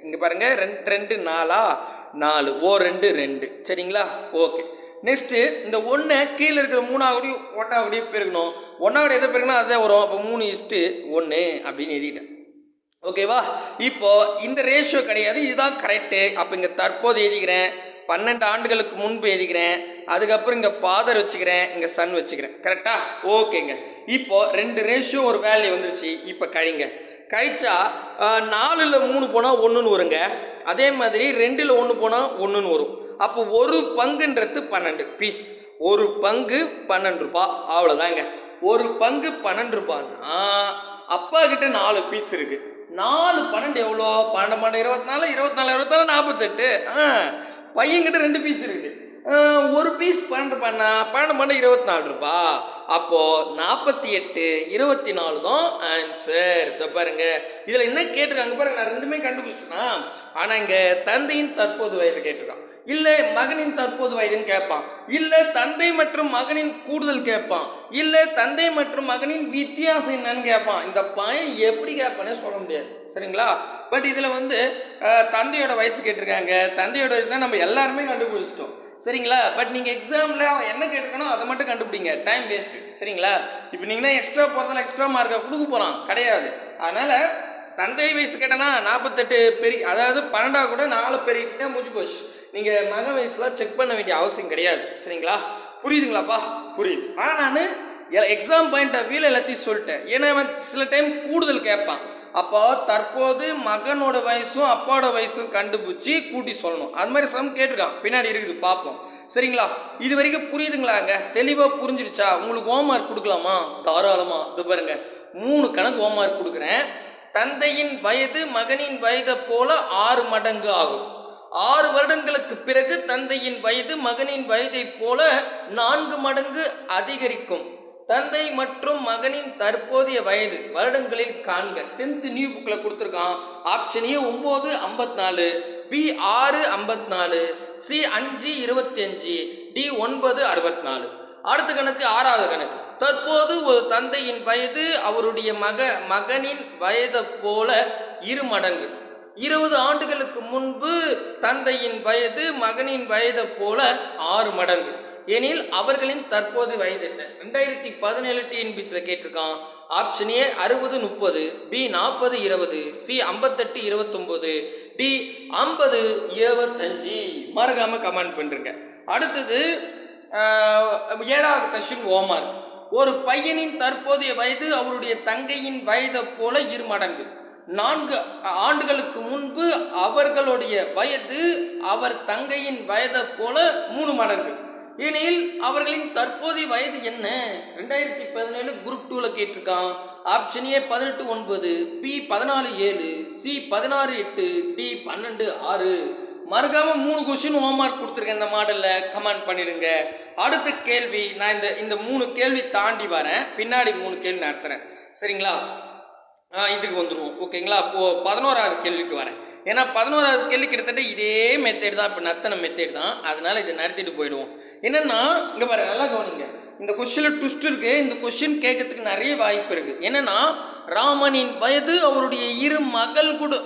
இங்கே பாருங்க, 2 2 4 4, ஓ 2 2. சரிங்களா? ஓகே. நெக்ஸ்ட் இந்த 1 கீழே இருக்கிற 3 கூடி 1 கூடி போயிருக்கணும். 1 எதை போயிருக்கணும் அதுதான் வரும். அப்போ 3:1 அப்படின்னு எழுதிட்டேன். ஓகேவா? இப்போ இந்த ரேஷியோ கிடையாது, இதுதான் கரெக்டு. அப்போ இங்கே தற்போது எழுதிக்கிறேன், 12 ஆண்டுகளுக்கு முன்பு எழுதிக்கிறேன், அதுக்கப்புறம் இங்கே ஃபாதர் வச்சுக்கிறேன், இங்கே சன் வச்சுக்கிறேன். கரெக்டா? ஓகேங்க. இப்போ 2 ரேஷியோ ஒரு வேல்யூ வந்துருச்சு. இப்போ கழிச்சா 4ல் 3 போனால் 1ன்னு வருங்க. அதே மாதிரி 2ல் 1 போனால் 1ன்னு வரும். அப்போ ஒரு பங்குன்றது 12 பீஸ். ஒரு பங்கு 12 ரூபாய். அவ்வளோதாங்க. ஒரு பங்கு 12 ரூபான்னா அப்பா கிட்ட 4 பீஸ் இருக்கு. 4 12 எவ்வளோ? 12 24, 24 24 48. பையன்கிட்ட 2 பீஸ் இருக்குது. ஒரு பீஸ் 12 பண்ணா 12 24 ரூபாய். அப்போ 48 24 தான் ஆன்சர். இதை பாருங்க, இதுல என்ன கேட்டிருக்காங்க பாருங்க. நான் ரெண்டுமே கண்டுபிடிச்சேன்னா, ஆனா இங்க தந்தையின் தற்போது வயது கேட்டிருக்கான், இல்ல மகனின் தற்போது வயதுன்னு கேட்பான், இல்ல தந்தை மற்றும் மகனின் கூடுதல் கேட்பான், இல்ல தந்தை மற்றும் மகனின் வித்தியாசம் என்னன்னு கேட்பான். இந்த பையன் எப்படி கேட்பானே சொல்ல முடியாது. சரிங்களா? பட் இதுல தந்தையோட வயசு கேட்டிருக்காங்க. தந்தையோட வயசு தான் நம்ம எல்லாருமே கண்டுபிடிச்சிட்டோம். சரிங்களா? பட் நீங்க எக்ஸாம்ல அவன் என்ன கேட்டுக்கணும் அதை மட்டும் கண்டுபிடிங்க. Time waste. சரிங்களா? இப்போ நீங்கன்னா எக்ஸ்ட்ரா போறதால எக்ஸ்ட்ரா மார்க்கை கொடுக்க போறான் கிடையாது. அதனால தந்தை வயசு கேட்டனா 48 பெரிய, அதாவது 12 கூட 4 பெருக்கிட்டே முடிஞ்சு போச்சு. நீங்க மக வயசுல செக் பண்ண வேண்டிய அவசியம் கிடையாது. சரிங்களா? புரியுதுங்களாப்பா? புரியுது. ஆனா நான் எக்ஸாம் பாயிண்ட் ஆஃப் வியூல எல்லாத்தையும் சொல்லிட்டேன். ஏன்னா அவன் சில டைம் கூடுதல் கேட்பான். அப்போ தற்போது மகனோட வயசும் அப்பாவோட வயசும் கண்டுபிடிச்சி கூட்டி சொல்லணும். அது மாதிரி சம் கேட்டிருக்கான், பின்னாடி இருக்குது, பார்ப்போம். சரிங்களா? இது வரைக்கும் புரியுதுங்களாங்க? தெளிவாக புரிஞ்சிருச்சா? உங்களுக்கு ஹோம்ஒர்க் கொடுக்கலாமா? தாராளமா. இது பாருங்க, 3 கணக்கு ஹோம்ஒர்க் கொடுக்குறேன். தந்தையின் வயது மகனின் வயதை போல 6 மடங்கு ஆகும். 6 வருடங்களுக்கு பிறகு தந்தையின் வயது மகனின் வயதை போல 4 மடங்கு அதிகரிக்கும். தந்தை மற்றும் மகனின் தற்போதைய வயது வருடங்களில் காண்க. 10th நியூ புக்ல கொடுத்துருக்கான். Option A 9 54, B 6 54, C 5 25, D 9 64. அடுத்த கணக்கு 6வது கணக்கு. தற்போது ஒரு தந்தையின் வயது அவருடைய மகனின் வயதை போல 2 மடங்கு. 20 ஆண்டுகளுக்கு முன்பு தந்தையின் வயது மகனின் வயதை போல 6 மடங்கு எனில் அவர்களின் தற்போது வயது என்ன? 2017 டிஎன்பிசில கேட்டிருக்கான். Option A 60 30, B 40 20, C 58 29, D 50 25. மறக்காம கமெண்ட் பண்ணுங்க. அடுத்தது 7வது கொஸ்டின் ஹோம்ஒர்க். ஒரு பையனின் தற்போதைய வயது அவருடைய தங்கையின் வயதை போல 2 மடங்கு. 4 ஆண்டுகளுக்கு முன்பு அவர்களுடைய வயது அவர் தங்கையின் வயதை போல 3 மடங்கு எனில் அவர்களின் தற்போதைய வயது என்ன? 2017 குரூப் 2ல கேட்டிருக்கான். Option A 18 9, B 14 7, C 16 8, D 12 6. மறக்காம 3 கொஸ்டின் ஹோம்ஒர்க் கொடுத்துருக்கேன். இந்த மாடல்ல கமெண்ட் பண்ணிடுங்க. அடுத்த கேள்வி நான் இந்த 3 கேள்வி தாண்டி வரேன். பின்னாடி 3 கேள்வி நடத்துறேன். சரிங்களா? இதுக்கு வந்துடுவோம். ஓகேங்களா? அப்போ 11வது கேள்விக்கு வரேன். ஏன்னா 11வது கேள்வி கிட்டத்தட்ட இதே மெத்தேட் தான், இப்போ நத்தன மெத்தேட் தான். அதனால இதை நடத்திட்டு போயிடுவோம். என்னன்னா இங்க பாருங்க, நல்லா கவனிங்க. இந்த கொஸ்டின்ல ட்விஸ்ட் இருக்கு. இந்த கொஸ்டின் கேட்கறதுக்கு நிறைய வாய்ப்பு இருக்கு. என்னன்னா ராமனின் வயது அவருடைய 2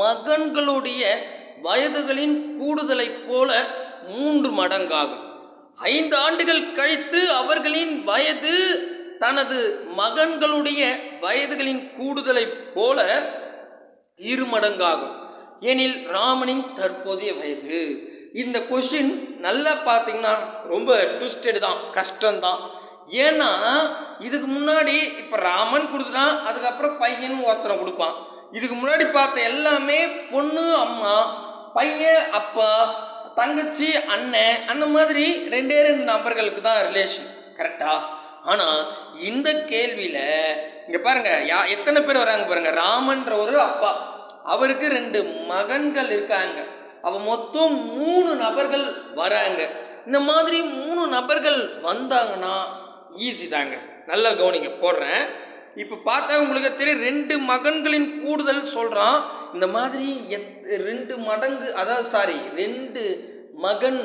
மகன்களுடைய வயதுகளின் கூடுதலை போல 3 மடங்காகும். 5 ஆண்டுகள் கழித்து அவர்களின் வயது தனது மகன்களுடைய வயதுகளின் கூடுதலை போல 2 மடங்காகும் எனில் ராமனின் தற்போதைய வயது. இந்த கொஸ்டின் நல்லா பார்த்தீங்கன்னா ரொம்ப ட்விஸ்டட் தான், கஷ்டம்தான். ஏன்னா இதுக்கு முன்னாடி இப்போ ராமன் கொடுத்துட்டான், அதுக்கப்புறம் பையன் ஒருத்தனை கொடுப்பான். இதுக்கு முன்னாடி பார்த்த எல்லாமே பொண்ணு அம்மா, பையன் அப்பா, தங்கச்சி அண்ணன், அந்த மாதிரி 2 நபர்களுக்கு தான் ரிலேஷன். கரெக்டா? ஆனா இந்த கேள்வியில இங்க பாருங்க, எத்தனை பேர் வராங்க பாருங்க. ராமன்ற ஒரு அப்பா, அவருக்கு 2 மகன்கள் இருக்காங்க. அவ மொத்தம் 3 நபர்கள் வராங்க. இந்த மாதிரி 3 நபர்கள் வந்தாங்கன்னா ஈஸி தாங்க. நல்லா கவனிங்க, போடுறேன். இப்ப பார்த்தா உங்களுக்கு தெரியும், 2 மகன்களின் கூடுதல் சொல்றான். இந்த மாதிரி 2 மடங்கு, அதாவது 2 மகன்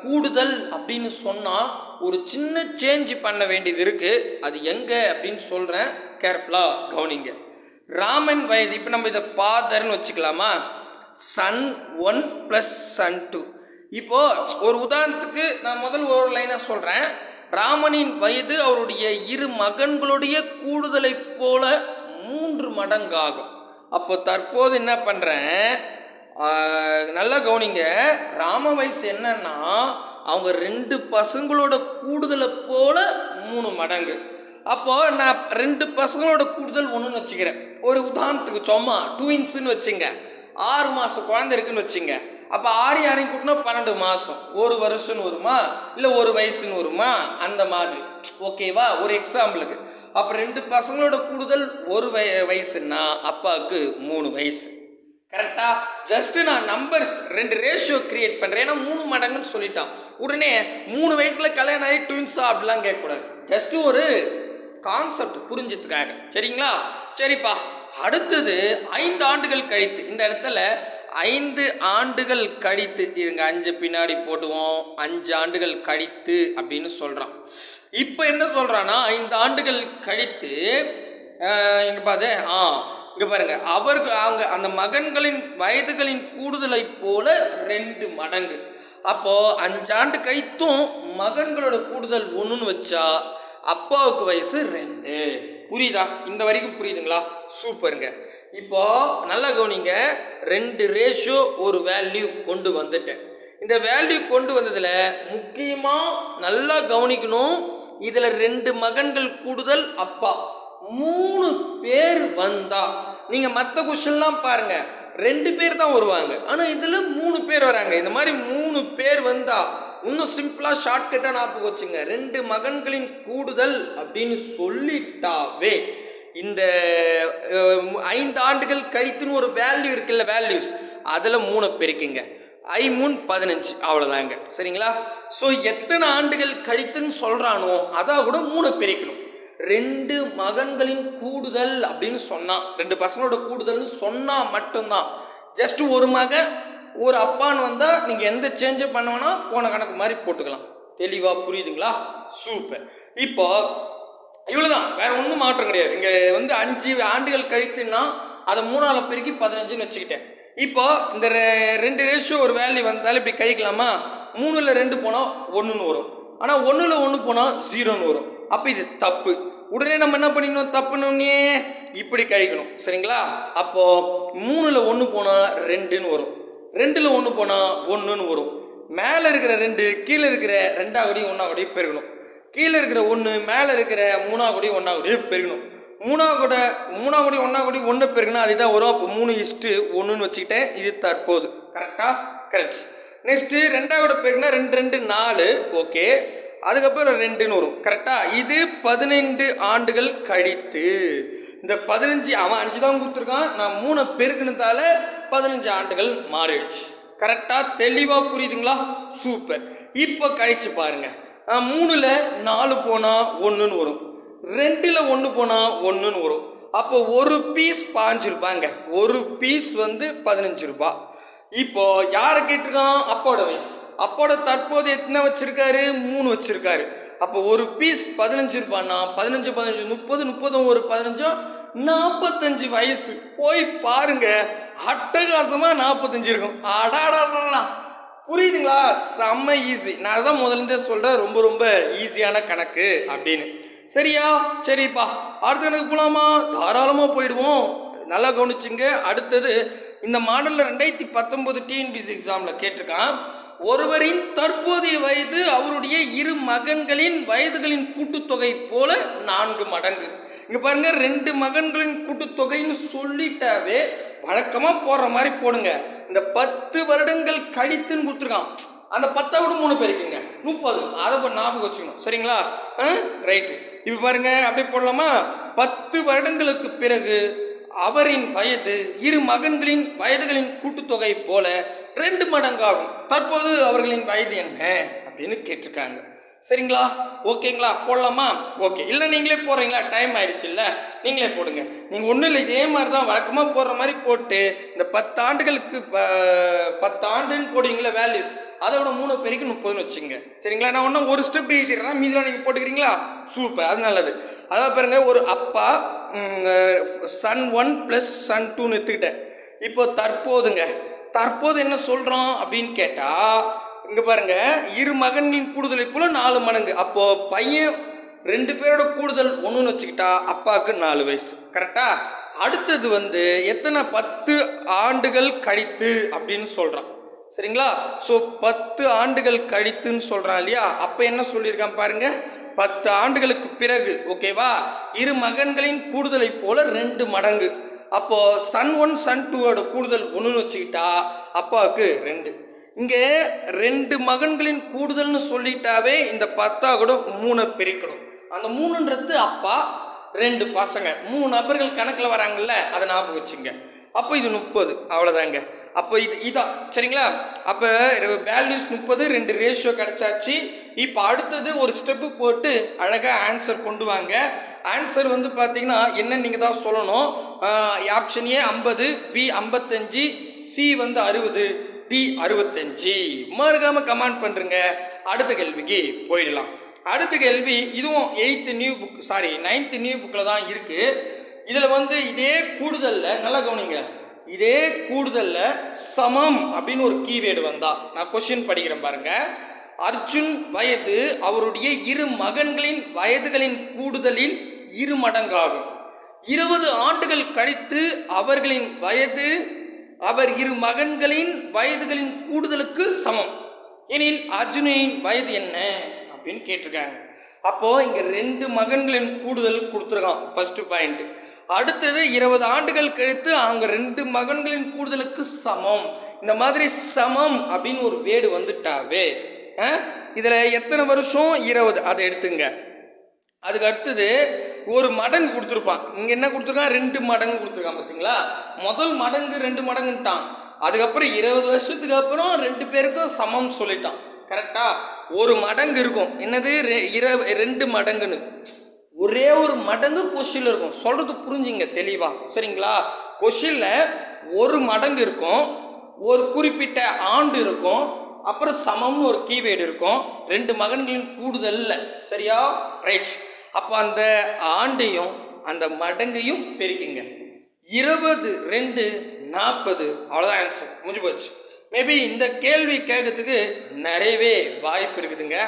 கூடுதல் அப்படின்னு சொன்னா ஒரு சின்ன சேஞ்ச் பண்ண வேண்டியது இருக்கு. அது எங்க அப்படின்னு சொல்றேன், கேர்ஃபுல்லா கவனிங்க. ராமன் வயது, இப்போ நம்ம இதை ஃபாதர்னு வச்சுக்கலாமா? Son 1 + son 2. இப்போ ஒரு உதாரணத்துக்கு நான் முதல் ஒரு லைனா சொல்றேன். ராமனின் வயது அவருடைய 2 மகன்களுடைய கூடுதலை போல 3 மடங்காகும். அப்போ தற்போது என்ன பண்ணுறேன், நல்லா கவனிங்க. ராம வயசு என்னன்னா அவங்க 2 பசங்களோட கூடுதலை போல 3 மடங்கு. அப்போ நான் 2 பசங்களோட கூடுதல் ஒன்றுன்னு வச்சுக்கிறேன். ஒரு உதாரணத்துக்கு சும்மா ட்வின்ஸ்ன்னு வச்சுங்க, 6 மாதம் குழந்தை இருக்குன்னு வச்சுங்க. அப்போ 6 யாரையும் கூட்டினா 12 மாதம், 1 வருஷம்னு வருமா, இல்லை 1 வயசுன்னு வருமா, அந்த மாதிரி. ஓகேவா? ஒரு எக்ஸாம்பிளுக்கு. அப்போ 2 பசங்களோட கூடுதல் 1 வயசுன்னா அப்பாவுக்கு 3 வயசு. கரெக்டா? ஜஸ்ட் நான் நம்பர்ஸ் 2 ரேஷியோ கிரியேட் பண்றேன். ஏன்னா 3 மடங்குன்னு சொல்லிட்டான். உடனே 3 வயசுல கல்யாணம் ஆகி ட்வின்ஸா அப்படிலாம் கேட்கக்கூடாது. ஜஸ்ட் ஒரு கான்செப்ட் புரிஞ்சதுக்காக. சரிங்களா? சரிப்பா. அடுத்தது 5 ஆண்டுகள் கழித்து, இந்த இடத்துல 5 ஆண்டுகள் கழித்து, இருங்க 5 பின்னாடி போட்டுவோம், 5 ஆண்டுகள் கழித்து அப்படின்னு சொல்றான். இப்ப என்ன சொல்றான்னா 5 ஆண்டுகள் கழித்து இங்க பாரு, இங்க பாருங்க, அவங்க அந்த மகன்களின் வயதுகளின் கூடுதலை போல 2 மடங்கு. அப்போ 5 ஆண்டு கழித்தும் மகன்களோட கூடுதல் 1ன்னு வச்சா அப்பாவுக்கு வயசு 2. புரியுதா? இந்த வரைக்கும் புரியுதுங்களா? சூப்பருங்க. இப்போ நல்லா கவனிங்க, 2 ரேஷியோ ஒரு வேல்யூ கொண்டு வந்துட்டேன். இந்த வேல்யூ கொண்டு வந்ததுல முக்கியமா நல்லா கவனிக்கணும், இதுல 2 மகன்கள் கூடுதல் அப்பா, 3 பேர் வந்தா, நீங்க மற்ற கொஸ்டின்லாம் பாருங்க 2 பேர் தான் வருவாங்க, ஆனா இதுல 3 பேர் வராங்க. இந்த மாதிரி 3 பேர் வந்தா இன்னும் சிம்பிளா ஷார்ட்கட்டா ஞாபகம் வச்சுங்க, 2 மகன்களின் கூடுதல் அப்படின்னு சொல்லிட்டாவே இந்த 5 ஆண்டுகள் கழித்துன்னு ஒரு வேல்யூ இருக்குல்ல, வேல்யூஸ், அதுல 3 பெருக்குங்க. 5 3 15, அவ்வளவுதாங்க. சரிங்களா? ஸோ எத்தனை ஆண்டுகள் கழித்துன்னு சொல்றானோ அதை கூட 3 பெருக்கணும். 2 மகன்களின் கூடுதல் அப்படின்னு சொன்னா, 2 பசங்களோட கூடுதல்னு சொன்னா மட்டும்தான். ஜஸ்ட் ஒரு மகன் ஒரு அப்பான்னு வந்தா நீங்க எந்த சேஞ்சும் பண்ணவனா போன கணக்கு மாதிரி போட்டுக்கலாம். தெளிவா புரியுதுங்களா? சூப்பர். இப்போ இவ்வளவுதான், வேற ஒன்றும் மாற்றம் கிடையாது. இங்க 5 ஆண்டுகள் கழித்துன்னா அதை 3ஆல பெருக்கி 15ன்னு வச்சுக்கிட்டேன். இப்போ இந்த 2 ரேஷியோ ஒரு வேல்யூ வந்தாலும் இப்படி கழிக்கலாமா? 3ல் 2 போனா 1ன்னு வரும், ஆனா 1ல் 1 போனா 0ன்னு வரும். அப்ப இது தப்பு. உடனே நம்ம என்ன பண்ணிக்கணும், தப்புன்னு இப்படி கழிக்கணும். சரிங்களா? அப்போ 3ல் 1 போனா 2ன்னு வரும், 2ல் 1 போனா 1ன்னு வரும். மேல இருக்கிற 2 கீழே இருக்கிற 2ஆவதையும் 1ஆவதையும் பெருகணும், கீழே இருக்கிற 1 மேல இருக்கிற 3ஆவதையும் 1ஆவதையும் பெருகணும். 3ஆவதையும் 1ஆவதையும் 1 பெருகுனா அதுதான் வரும். அப்போ 3:1ன்னு வச்சுக்கிட்டேன். இது தற்போது. கரெக்டா? கரெக்ட். நெக்ஸ்ட் 2ஆவது பெருகுனா 2 2 4. ஓகே. அதுக்கப்புறம் 2ன்னு வரும். கரெக்டா? இது 15 ஆண்டுகள் கழித்து. இந்த 15 அவன் 5 தான் கொடுத்துருக்கான், நான் 3 பெருக்குனதால 15 ஆண்டுகள் மாறிடுச்சு. கரெக்டா? தெளிவா புரியுதுங்களா? சூப்பர். இப்போ கழிச்சு பாருங்க. 3ல் 4 போனா 1ன்னு வரும், 2ல் 1 போனா 1ன்னு வரும். அப்போ ஒரு பீஸ் 5 ரூபாங்க, ஒரு பீஸ் 15 ரூபாய். இப்போ யாரை கேட்டிருக்கான்? அப்போட வயசு. அப்போட தற்போது எத்தனை வச்சிருக்காரு? 3 வச்சிருக்காரு. அப்போ ஒரு பீஸ் 15 ரூபாய்னா 15 15 30, 30 ஒரு 15 45 வயசு. போய் பாருங்க, அட்டகாசமா 45 இருக்கும். அடாடா, புரியுதுங்களா? செம்ம ஈஸி. நான் அதான் முதல்ல சொல்றேன், ரொம்ப ரொம்ப ஈஸியான கணக்கு அப்படின்னு. சரியா? சரிப்பா, அடுத்த கணக்கு போலாமா? தாராளமா போயிடுவோம். நல்லா கவனிச்சுங்க. அடுத்தது இந்த மாடல்ல 2019 டிஎன்பிஎஸ்சி எக்ஸாம்ல கேட்டிருக்கான், ஒருவரின் தற்போதைய வயது அவருடைய 2 மகன்களின் வயதுகளின் கூட்டுத்தொகை போல 4 மடங்கு. இங்க பாருங்க, 2 மகன்களின் கூட்டுத்தொகைன்னு சொல்லிட்டாவே வழக்கமா போடுற மாதிரி போடுங்க. இந்த 10 வருடங்கள் கழித்துன்னு கொடுத்துருக்கான், அந்த 10 விட 3 பெருக்குங்க 30. அதை ஞாபகம் வச்சுக்கணும். சரிங்களா? ரைட்டு. இப்ப பாருங்க, அப்படியே போடலாமா? 10 வருடங்களுக்கு பிறகு அவரின் வயது 2 மகன்களின் வயதுகளின் கூட்டுத்தொகை போல 2 மடங்காகும். தற்போது அவர்களின் வயது என்ன அப்படின்னு கேட்டிருக்காங்க. சரிங்களா? ஓகேங்களா? போடலாமா? ஓகே. இல்லை நீங்களே போடுறீங்களா? டைம் ஆயிடுச்சு இல்லை, நீங்களே போடுங்க. நீங்கள் ஒன்றும் இல்லை, இதே மாதிரி தான் வழக்கமாக போடுற மாதிரி போட்டு இந்த 10 ஆண்டுகளுக்கு 10 ஆண்டுன்னு போடுவீங்களா வேல்யூஸ், அதோட 3 பெருக்கி 30ன்னு வச்சுங்க. சரிங்களா? நான் ஒன்றும் ஒரு ஸ்டெப் எழுதிடுறேன், மீதெல்லாம் நீங்கள் போட்டுக்கிறீங்களா? சூப்பர், அது நல்லது. அதாவது பாருங்க, ஒரு அப்பா சன் 1 + சன் 2ன்னு எடுத்துக்கிட்டேன். இப்போ தற்போதுங்க, தற்போது என்ன சொல்கிறோம் அப்படின்னு கேட்டால், இங்க பாருங்க, 2 மகன்களின் கூடுதலை போல 4 மடங்கு. அப்போ பையன் 2 பேரோட கூடுதல் 1ன்னு வச்சுக்கிட்டா அப்பாவுக்கு 4 வயசு. கரெக்டா? அடுத்தது வந்து எத்தனை 10 ஆண்டுகள் கழித்து அப்படின்னு சொல்றான். சரிங்களா? ஸோ 10 ஆண்டுகள் கழித்துன்னு சொல்றான் இல்லையா? அப்ப என்ன சொல்லியிருக்கான் பாருங்க, 10 ஆண்டுகளுக்கு பிறகு. ஓகேவா? இரு மகன்களின் கூடுதலை போல 2 மடங்கு. அப்போ சன் 1 சன் 2 கூடுதல் 1ன்னு வச்சுக்கிட்டா அப்பாவுக்கு 2. இங்கே 2 மகன்களின் கூடுதல்னு சொல்லிட்டாவே இந்த 10 கூட 3 பிரிக்கணும். அந்த 3ன்றது அப்பா, 2 பசங்க, 3 நபர்கள் கணக்கில் வராங்கல்ல, அதை ஞாபகம் வச்சுங்க. அப்போ இது 30. அவ்வளோதாங்க. அப்போ இதான் சரிங்களா? அப்போ வேல்யூஸ் 30, 2 ரேஷியோ கிடைச்சாச்சு. இப்போ அடுத்தது ஒரு ஸ்டெப்பு போட்டு அழகாக ஆன்சர் கொண்டு வாங்க. ஆன்சர் வந்து பார்த்தீங்கன்னா என்ன நீங்கள் தான் சொல்லணும். ஆப்ஷன் ஏ 50, பி 55, சி வந்து 60, டி 65. மறக்காம கமெண்ட் பண்ணுறங்க. அடுத்த கேள்விக்கு போயிடலாம். அடுத்த கேள்வி இதுவும் 9th நியூ புக்கில் தான் இருக்கு. இதில் வந்து இதே கூடுதலில் நல்லா கவனிங்க, இதே கூடுதல்ல சமம் அப்படின்னு ஒரு கீவேர்டு வந்தா நான் கொஸ்டின் படிக்கிறேன் பாருங்க. அர்ஜுன் வயது அவருடைய 2 மகன்களின் வயதுகளின் கூடுதலில் 2 மடங்காகும். 20 ஆண்டுகள் கழித்து அவர்களின் வயது அவர் 2 மகன்களின் வயதுகளின் கூடுதலுக்கு சமம் எனில் அர்ஜுனின் வயது என்ன அப்படின்னு கேட்டிருக்காங்க. அப்போ இங்க 2 மகன்களின் கூடுதல் கொடுத்துருக்கான் ஃபர்ஸ்ட் பாயிண்ட். அடுத்தது 20 ஆண்டுகள் கழித்து அவங்க 2 மகன்களின் கூடுதலுக்கு சமம். இந்த மாதிரி சமம் அப்படின்னு ஒரு வேர்டு வந்துட்டாவே இதுல எத்தனை வருஷம் 20 அதை எடுத்துங்க. அதுக்கு அடுத்தது ஒரு மடங்கு கொடுத்துருப்பான். இங்க என்ன கொடுத்துருக்கான், 2 மடங்கு கொடுத்துருக்கான். பார்த்தீங்களா? முதல் மடங்கு 2 மடங்குட்டான். அதுக்கப்புறம் 20 வருஷத்துக்கு அப்புறம் 2 பேருக்கும் சமம் சொல்லிட்டான். கரெக்டா? ஒரு மடங்கு இருக்கும். என்னது 2 மடங்குன்னு ஒரே ஒரு மடங்கு கொஸ்டின்ல இருக்கும். சொல்றது புரிஞ்சுங்க தெளிவா. சரிங்களா? கொஸ்டின்ல ஒரு மடங்கு இருக்கும், ஒரு குறிப்பிட்ட ஆண்டு இருக்கும், அப்புறம் சமம்னு ஒரு கீவேர்டு இருக்கும். 2 மகன்களின் கூடுதல். சரியா? ரைட். அப்போ அந்த ஆண்டையும் அந்த மடங்கையும் பெருக்கிங்க. 20 2 40. அவ்வளோதான் ஆன்சர், முடிஞ்சு போச்சு. மேபி இந்த கேள்வி கேட்கறதுக்கு நிறையவே வாய்ப்பு இருக்குதுங்க.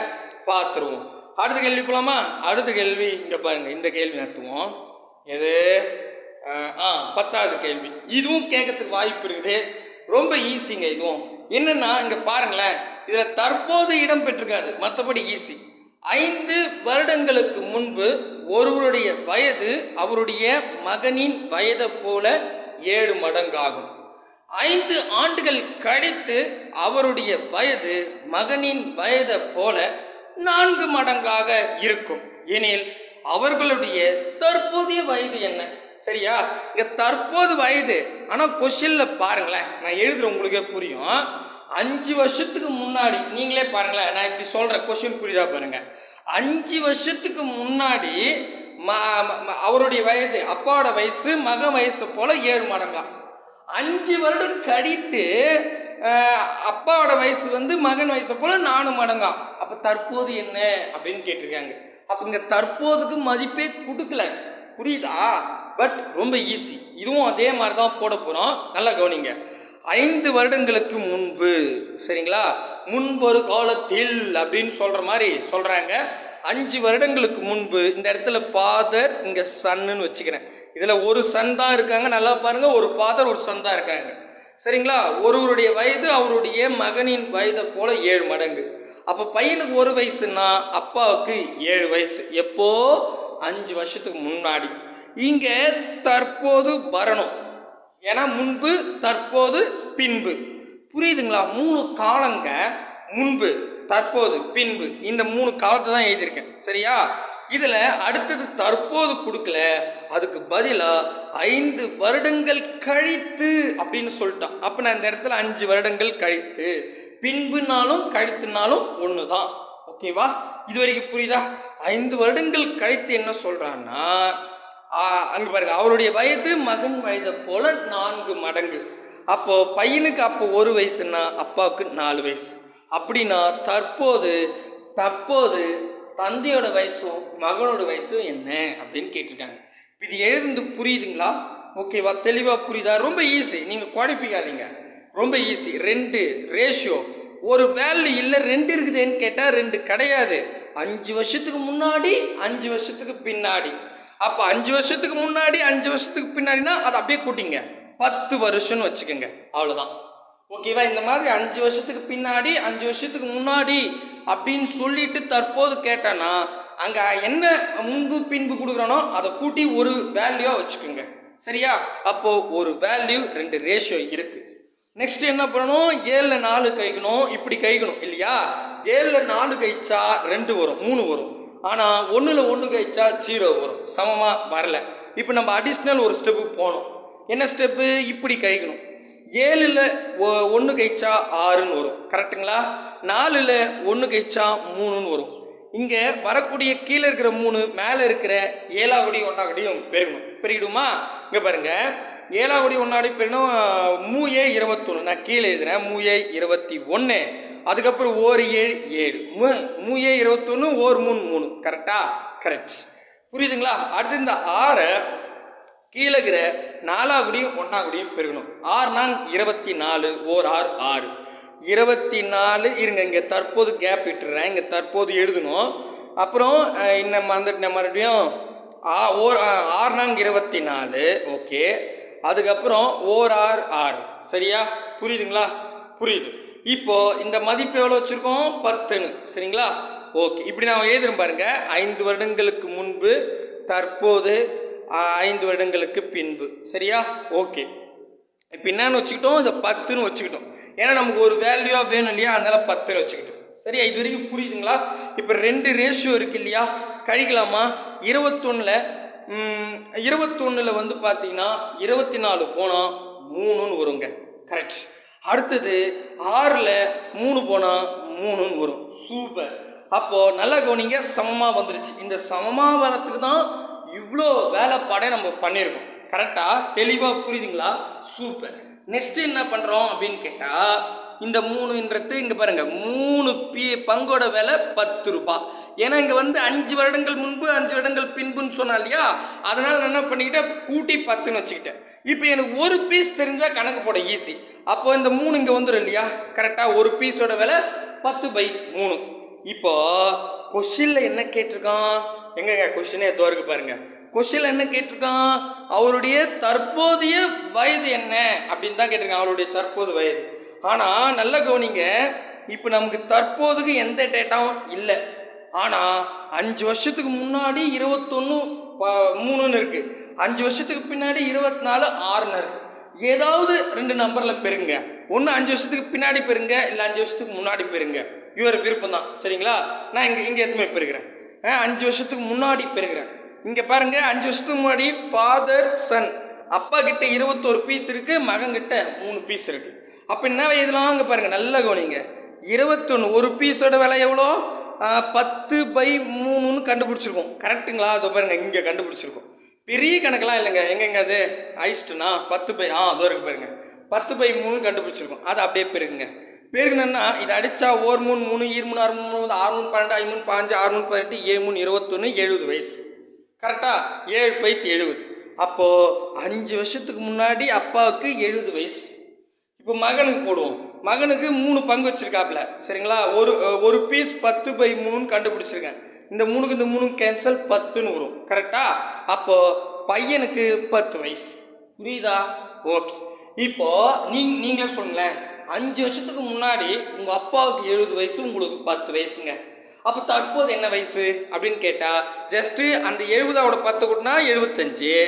பார்த்துருவோம். அடுத்த கேள்வி போலாமா? அடுத்த கேள்வி இங்க பாருங்க. இந்த கேள்வி நடத்துவோம். எது 10வது கேள்வி. இதுவும் கேட்கறதுக்கு வாய்ப்பு இருக்குது. ரொம்ப ஈஸிங்க. இதுவும் என்னன்னா இங்க பாருங்களேன், இதுல தற்போது இடம் பெற்றிருக்காது, மற்றபடி ஈஸி. 5 வருடங்களுக்கு முன்பு ஒருவருடைய வயது அவருடைய மகனின் வயதை போல 7 மடங்காகும். 5 ஆண்டுகள் கழித்து அவருடைய வயது மகனின் வயதை போல 4 மடங்காக இருக்கும் எனில் அவர்களுடைய தற்போதைய வயது என்ன? சரியா? இங்க தற்போது வயது. ஆனா கொஸ்டின்ல பாருங்களேன், நான் எழுதுறேன் உங்களுக்கே புரியும். 5 வருஷத்துக்கு முன்னாடி நீங்களே பாருங்களேன், நான் இப்படி சொல்றேன், கொஸ்டின் புரியுதா பாருங்க. 5 வருஷத்துக்கு முன்னாடி அவருடைய வயது, அப்பாவோட வயசு மகன் வயசு போல 7 மடங்கா. 5 வருடம் கழித்து அப்பாவோட வயசு வந்து மகன் வயசு போல 4 மடங்கா. அப்ப தற்போது என்ன அப்படின்னு கேட்டிருக்காங்க. அப்ப இங்க தற்போதுக்கு மதிப்பே கொடுக்கல. புரியுதா? பட் ரொம்ப ஈஸி. இதுவும் அதே மாதிரி தான் போட போறோம். நல்லா கவனிங்க. 5 வருடங்களுக்கு முன்பு. சரிங்களா? முன்பொரு காலத்தில் அப்படின்னு சொல்ற மாதிரி சொல்றாங்க. 5 வருடங்களுக்கு முன்பு. இந்த இடத்துல ஃபாதர், இங்க சன்னு வச்சுக்கிறேன். இதுல ஒரு சன் தான் இருக்காங்க. நல்லா பாருங்க, ஒரு ஃபாதர் ஒரு சன் தான் இருக்காங்க. சரிங்களா? ஒருவருடைய வயது அவருடைய மகனின் வயதை போல 7 மடங்கு. அப்ப பையனுக்கு 1 வயசுன்னா அப்பாவுக்கு 7 வயசு. எப்போ? 5 வருஷத்துக்கு முன்னாடி. இங்க தற்போது வரணும். ஏன்னா முன்பு, தற்போது, பின்பு. புரியுதுங்களா? 3 காலங்க. முன்பு, தற்போது, பின்பு. இந்த 3 காலத்தை தான் எழுதியிருக்கேன். சரியா? இதுல அடுத்தது தற்போது கொடுக்கல, அதுக்கு பதிலா 5 வருடங்கள் கழித்து அப்படின்னு சொல்லிட்டான். அப்ப நான் இந்த இடத்துல 5 வருடங்கள் கழித்து, பின்புனாலும் கழித்துனாலும் ஒண்ணுதான். ஓகேவா? இது வரைக்கும் புரியுதா? 5 வருடங்கள் கழித்து என்ன சொல்றான்னா, அங்க பாருங்க, அவருடைய வயது மகன் வயதை போல 4 மடங்கு. அப்போ பையனுக்கு அப்போ 1 வயசுன்னா அப்பாவுக்கு 4 வயசு. அப்படின்னா தற்போது தந்தையோட வயசும் மகனோட வயசும் என்ன அப்படின்னு கேட்டிருக்காங்க. இது எழுந்து புரியுதுங்களா? ஓகேவா? தெளிவா புரியுதா? ரொம்ப ஈஸி, நீங்க குழப்பிக்காதீங்க. ரொம்ப ஈஸி. 2 ரேஷியோ. ஒரு வேல்யூ இல்லை, 2 இருக்குதுன்னு கேட்டா 2 கிடையாது. 5 வருஷத்துக்கு முன்னாடி, 5 வருஷத்துக்கு பின்னாடி. அப்போ 5 வருஷத்துக்கு முன்னாடி 5 வருஷத்துக்கு பின்னாடினா அதை அப்படியே கூட்டிங்க 10 வருஷம்னு வச்சுக்கோங்க, அவ்வளோதான். ஓகேவா? இந்த மாதிரி 5 வருஷத்துக்கு பின்னாடி 5 வருஷத்துக்கு முன்னாடி அப்படின்னு சொல்லிட்டு தற்போது கேட்டானா அங்கே என்ன முன்பு பின்பு கொடுக்குறானோ அதை கூட்டி ஒரு வேல்யூவா வச்சுக்கோங்க. சரியா? அப்போ ஒரு வேல்யூ 2 ரேஷியோ இருக்கு. நெக்ஸ்ட் என்ன பண்ணணும்? 7ல் 4 கழிக்கணும், இப்படி கழிக்கணும் இல்லையா? 7ல் 4 கழிச்சா 2 வரும், 3 வரும். ஆனால் 1ல் 1 கழிச்சா 0 வரும், சமமாக வரல. இப்போ நம்ம அடிஷ்னல் ஒரு ஸ்டெப்பு போகணும். என்ன ஸ்டெப்பு? இப்படி கழிக்கணும். 7ல் 1 கழிச்சா 6ன்னு வரும், கரெக்டுங்களா? 4ல் 1 கழிச்சா 3ன்னு வரும். இங்கே வரக்கூடிய கீழே இருக்கிற 3 மேலே இருக்கிற 7ஆவடி 1ஆவடியும் பெருகணும். பெருகிடுமா? இங்கே பாருங்க, 7ஆவடி 1ஆவடி பெருகணும். 3 21, நான் கீழே எழுதுறேன். 3 21, அதுக்கப்புறம் 1 7 7, 3 21, 1 3 3, கரெக்டா? கரெக்ட். புரியுதுங்களா? அடுத்து இந்த 6 கீழே இருக்கிற 4ஆவடியும் 1ஆவடியும் பெருகணும். 6 நாங் 24, 1 6 6, 24. இருங்க, இங்கே தற்போது கேப் விட்டுறேன், இங்கே தற்போது எழுதணும். அப்புறம் இன்னும் வந்துட்டு மறுபடியும் 6 நாங் 24, ஓகே. அதுக்கப்புறம் 1 6 6, சரியா? புரியுதுங்களா? புரியுது. இப்போ இந்த மதிப்பு எவ்வளோ வச்சுருக்கோம்? 10ன்னு, சரிங்களா? ஓகே. இப்படி நான் எழுதுறேன் பாருங்க. 5 வருடங்களுக்கு முன்பு, தற்போது, 5 வருடங்களுக்கு பின்பு, சரியா? ஓகே. இப்போ என்னன்னு வச்சுக்கிட்டோம்? இதை 10ன்னு வச்சுக்கிட்டோம். ஏன்னா நமக்கு ஒரு வேல்யூவாக வேணும் இல்லையா? அதனால 10ன்னு வச்சுக்கிட்டோம். சரியா? இது வரைக்கும் புரியுதுங்களா? இப்போ 2 ரேஷியோ இருக்கு இல்லையா? கழிக்கலாமா? 21ல் வந்து பார்த்தீங்கன்னா 24 போனால் 3ன்னு வருங்க, கரெக்ட். அடுத்தது 6ல் 3 போனால் 3ன்னு வரும், சூப்பர். அப்போது நல்லா கவனிங்க, சமமாக வந்துருச்சு. இந்த சமமாக வரத்துக்கு தான் இவ்வளோ வேலைப்பாடை நம்ம பண்ணியிருக்கோம். கரெக்டா? தெளிவாக புரியுதுங்களா? சூப்பர். நெக்ஸ்ட் என்ன பண்ணுறோம் அப்படின்னு கேட்டால், இந்த 3ன்றது இங்கே பாருங்கள், 3 பங்கோட விலை 10 ரூபாய். ஏன்னா இங்கே வந்து 5 வருடங்கள் முன்பு 5 வருடங்கள் பின்புன்னு சொன்னா இல்லையா? அதனால் நான் என்ன பண்ணிக்கிட்டேன்? கூட்டி 10ன்னு வச்சுக்கிட்டேன். இப்போ எனக்கு ஒரு பீஸ் தெரிஞ்சால் கணக்கு போட ஈஸி. அப்போ இந்த 3 இங்கே வந்துடும் இல்லையா? கரெக்டாக? ஒரு பீஸோட விலை 10/3. இப்போ கொஷினில் என்ன கேட்டிருக்கான்? எங்கங்க கொஷினே எதோ இருக்கு பாருங்க. கொஸ்டின்ல என்ன கேட்டிருக்கான்? அவருடைய தற்போதைய வயது என்ன அப்படின்னு தான் கேட்டிருக்கான், அவருடைய தற்போது வயது. ஆனால் நல்ல கவனிங்க, இப்போ நமக்கு தற்போதுக்கு எந்த டேட்டாவும் இல்லை. ஆனால் 5 வருஷத்துக்கு முன்னாடி 21 3ன்னு இருக்கு, 5 வருஷத்துக்கு பின்னாடி 24 6ன்னு இருக்கு. ஏதாவது 2 நம்பரில் பெருங்க. ஒன்று 5 வருஷத்துக்கு பின்னாடி பெருங்க, இல்லை 5 வருஷத்துக்கு முன்னாடி பெருங்க. இவர் விருப்பம் தான், சரிங்களா? நான் இங்கே எதுவுமே பெருகிறேன். 5 வருஷத்துக்கு முன்னாடி பெருகிறேன். இங்கே பாருங்க, 5 வருஷத்துக்கு முன்னாடி ஃபாதர் சன், அப்பா கிட்ட 21 பீஸ் இருக்கு, மகன் கிட்ட 3 பீஸ் இருக்கு. அப்போ என்ன இதெல்லாம் அங்கே பாருங்க, நல்லா கவனிங்க. 21 ஒரு பீஸோட விலை எவ்வளோ? 10/3ன்னு கண்டுபிடிச்சிருக்கோம், கரெக்டுங்களா? அதை பாருங்க, இங்கே கண்டுபிடிச்சிருக்கோம். பெரிய கணக்கெல்லாம் இல்லைங்க. எங்கெங்க அது ஐஸ்ட்டுனா 10 அதோ இருக்கு பாருங்க, 10/3 கண்டுபிடிச்சிருக்கோம். அதை அப்படியே பெருகுங்க. பெருகுனா இதை அடிச்சா 1 3 3 2 3 6 3 6 3 12 5 3 5 6 3 18 7 3 21 70 வயசு, கரெக்டா? 7/70. அப்போ 5 வருஷத்துக்கு முன்னாடி அப்பாவுக்கு 70 வயசு. இப்போ மகனுக்கு போடுவோம். மகனுக்கு 3 பங்கு வச்சிருக்காப்ல, சரிங்களா? ஒரு பீஸ் 10/3ன்னு கண்டுபிடிச்சிருக்கேன். இந்த 3க்கு இந்த 3 கேன்சல் 10ன்னு வரும், கரெக்டா? அப்போ பையனுக்கு 10 வயசு. புரியுதா? ஓகே. இப்போ நீங்களே சொல்லுங்களேன், 5 வருஷத்துக்கு முன்னாடி உங்க அப்பாவுக்கு 70 வயசு, உங்களுக்கு 10 வயசுங்க. அப்போ தற்போது என்ன வயசு அப்படின்னு கேட்டால், ஜஸ்ட்டு அந்த 70 10 கூட்டினா 75,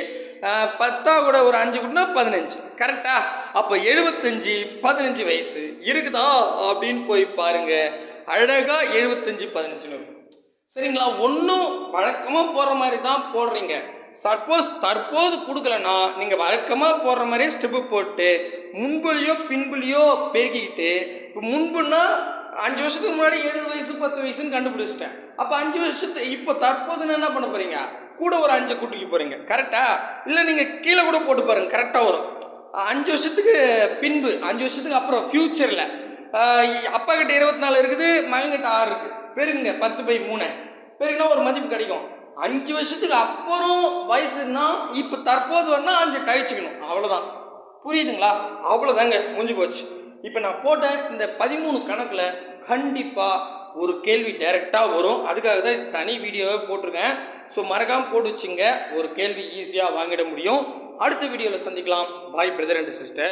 10 ஒரு 5 கூட்டினா 15, கரெக்டா? அப்போ 75 15 வயசு இருக்குதா அப்படின்னு போய் பாருங்க. அழகா 75 15ன்னு இருக்கும், சரிங்களா? ஒன்றும் வழக்கமாக போடுற மாதிரி தான் போடுறீங்க. சப்போஸ் தற்போது கொடுக்கலன்னா நீங்கள் வழக்கமாக போடுற மாதிரியே ஸ்டெப்பு போட்டு முன்புலையோ பின்புலையோ பெருக்கிக்கிட்டு, இப்போ முன்புன்னா 5 வருஷத்துக்கு முன்னாடி 70 வயசு 10 வயசுன்னு கண்டுபிடிச்சிட்டேன். அப்போ 5 வருஷத்து இப்போ தற்போதுன்னு என்ன பண்ண போறீங்க? கூட ஒரு 5 கூட்டிக்க போறீங்க, கரெக்டா? இல்லை நீங்கள் கீழே கூட போட்டு பாருங்க, கரெக்டாக வரும். 5 வருஷத்துக்கு பின்பு, 5 வருஷத்துக்கு அப்புறம் ஃபியூச்சரில் அப்பா கிட்ட 24 இருக்குது, மகன் கிட்ட 6 இருக்கு. பெருங்க 10/3 பெருகுனா ஒரு மதிப்பு கிடைக்கும். 5 வருஷத்துக்கு அப்புறம் வயசுன்னா இப்போ தற்போது வரனா 5 கழிச்சுக்கணும், அவ்வளோதான். புரியுதுங்களா? அவ்வளோதாங்க, முடிஞ்சு போச்சு. இப்போ நான் போட்ட இந்த 13 கணக்கில் கண்டிப்பாக ஒரு கேள்வி டைரெக்டாக வரும். அதுக்காக தான் தனி வீடியோவே போட்டிருக்கேன். ஸோ மறக்காமல் போட்டு வச்சுங்க, ஒரு கேள்வி ஈஸியாக வாங்கிட முடியும். அடுத்த வீடியோவில் சந்திக்கலாம். பாய் பிரதர் அண்ட் சிஸ்டர்.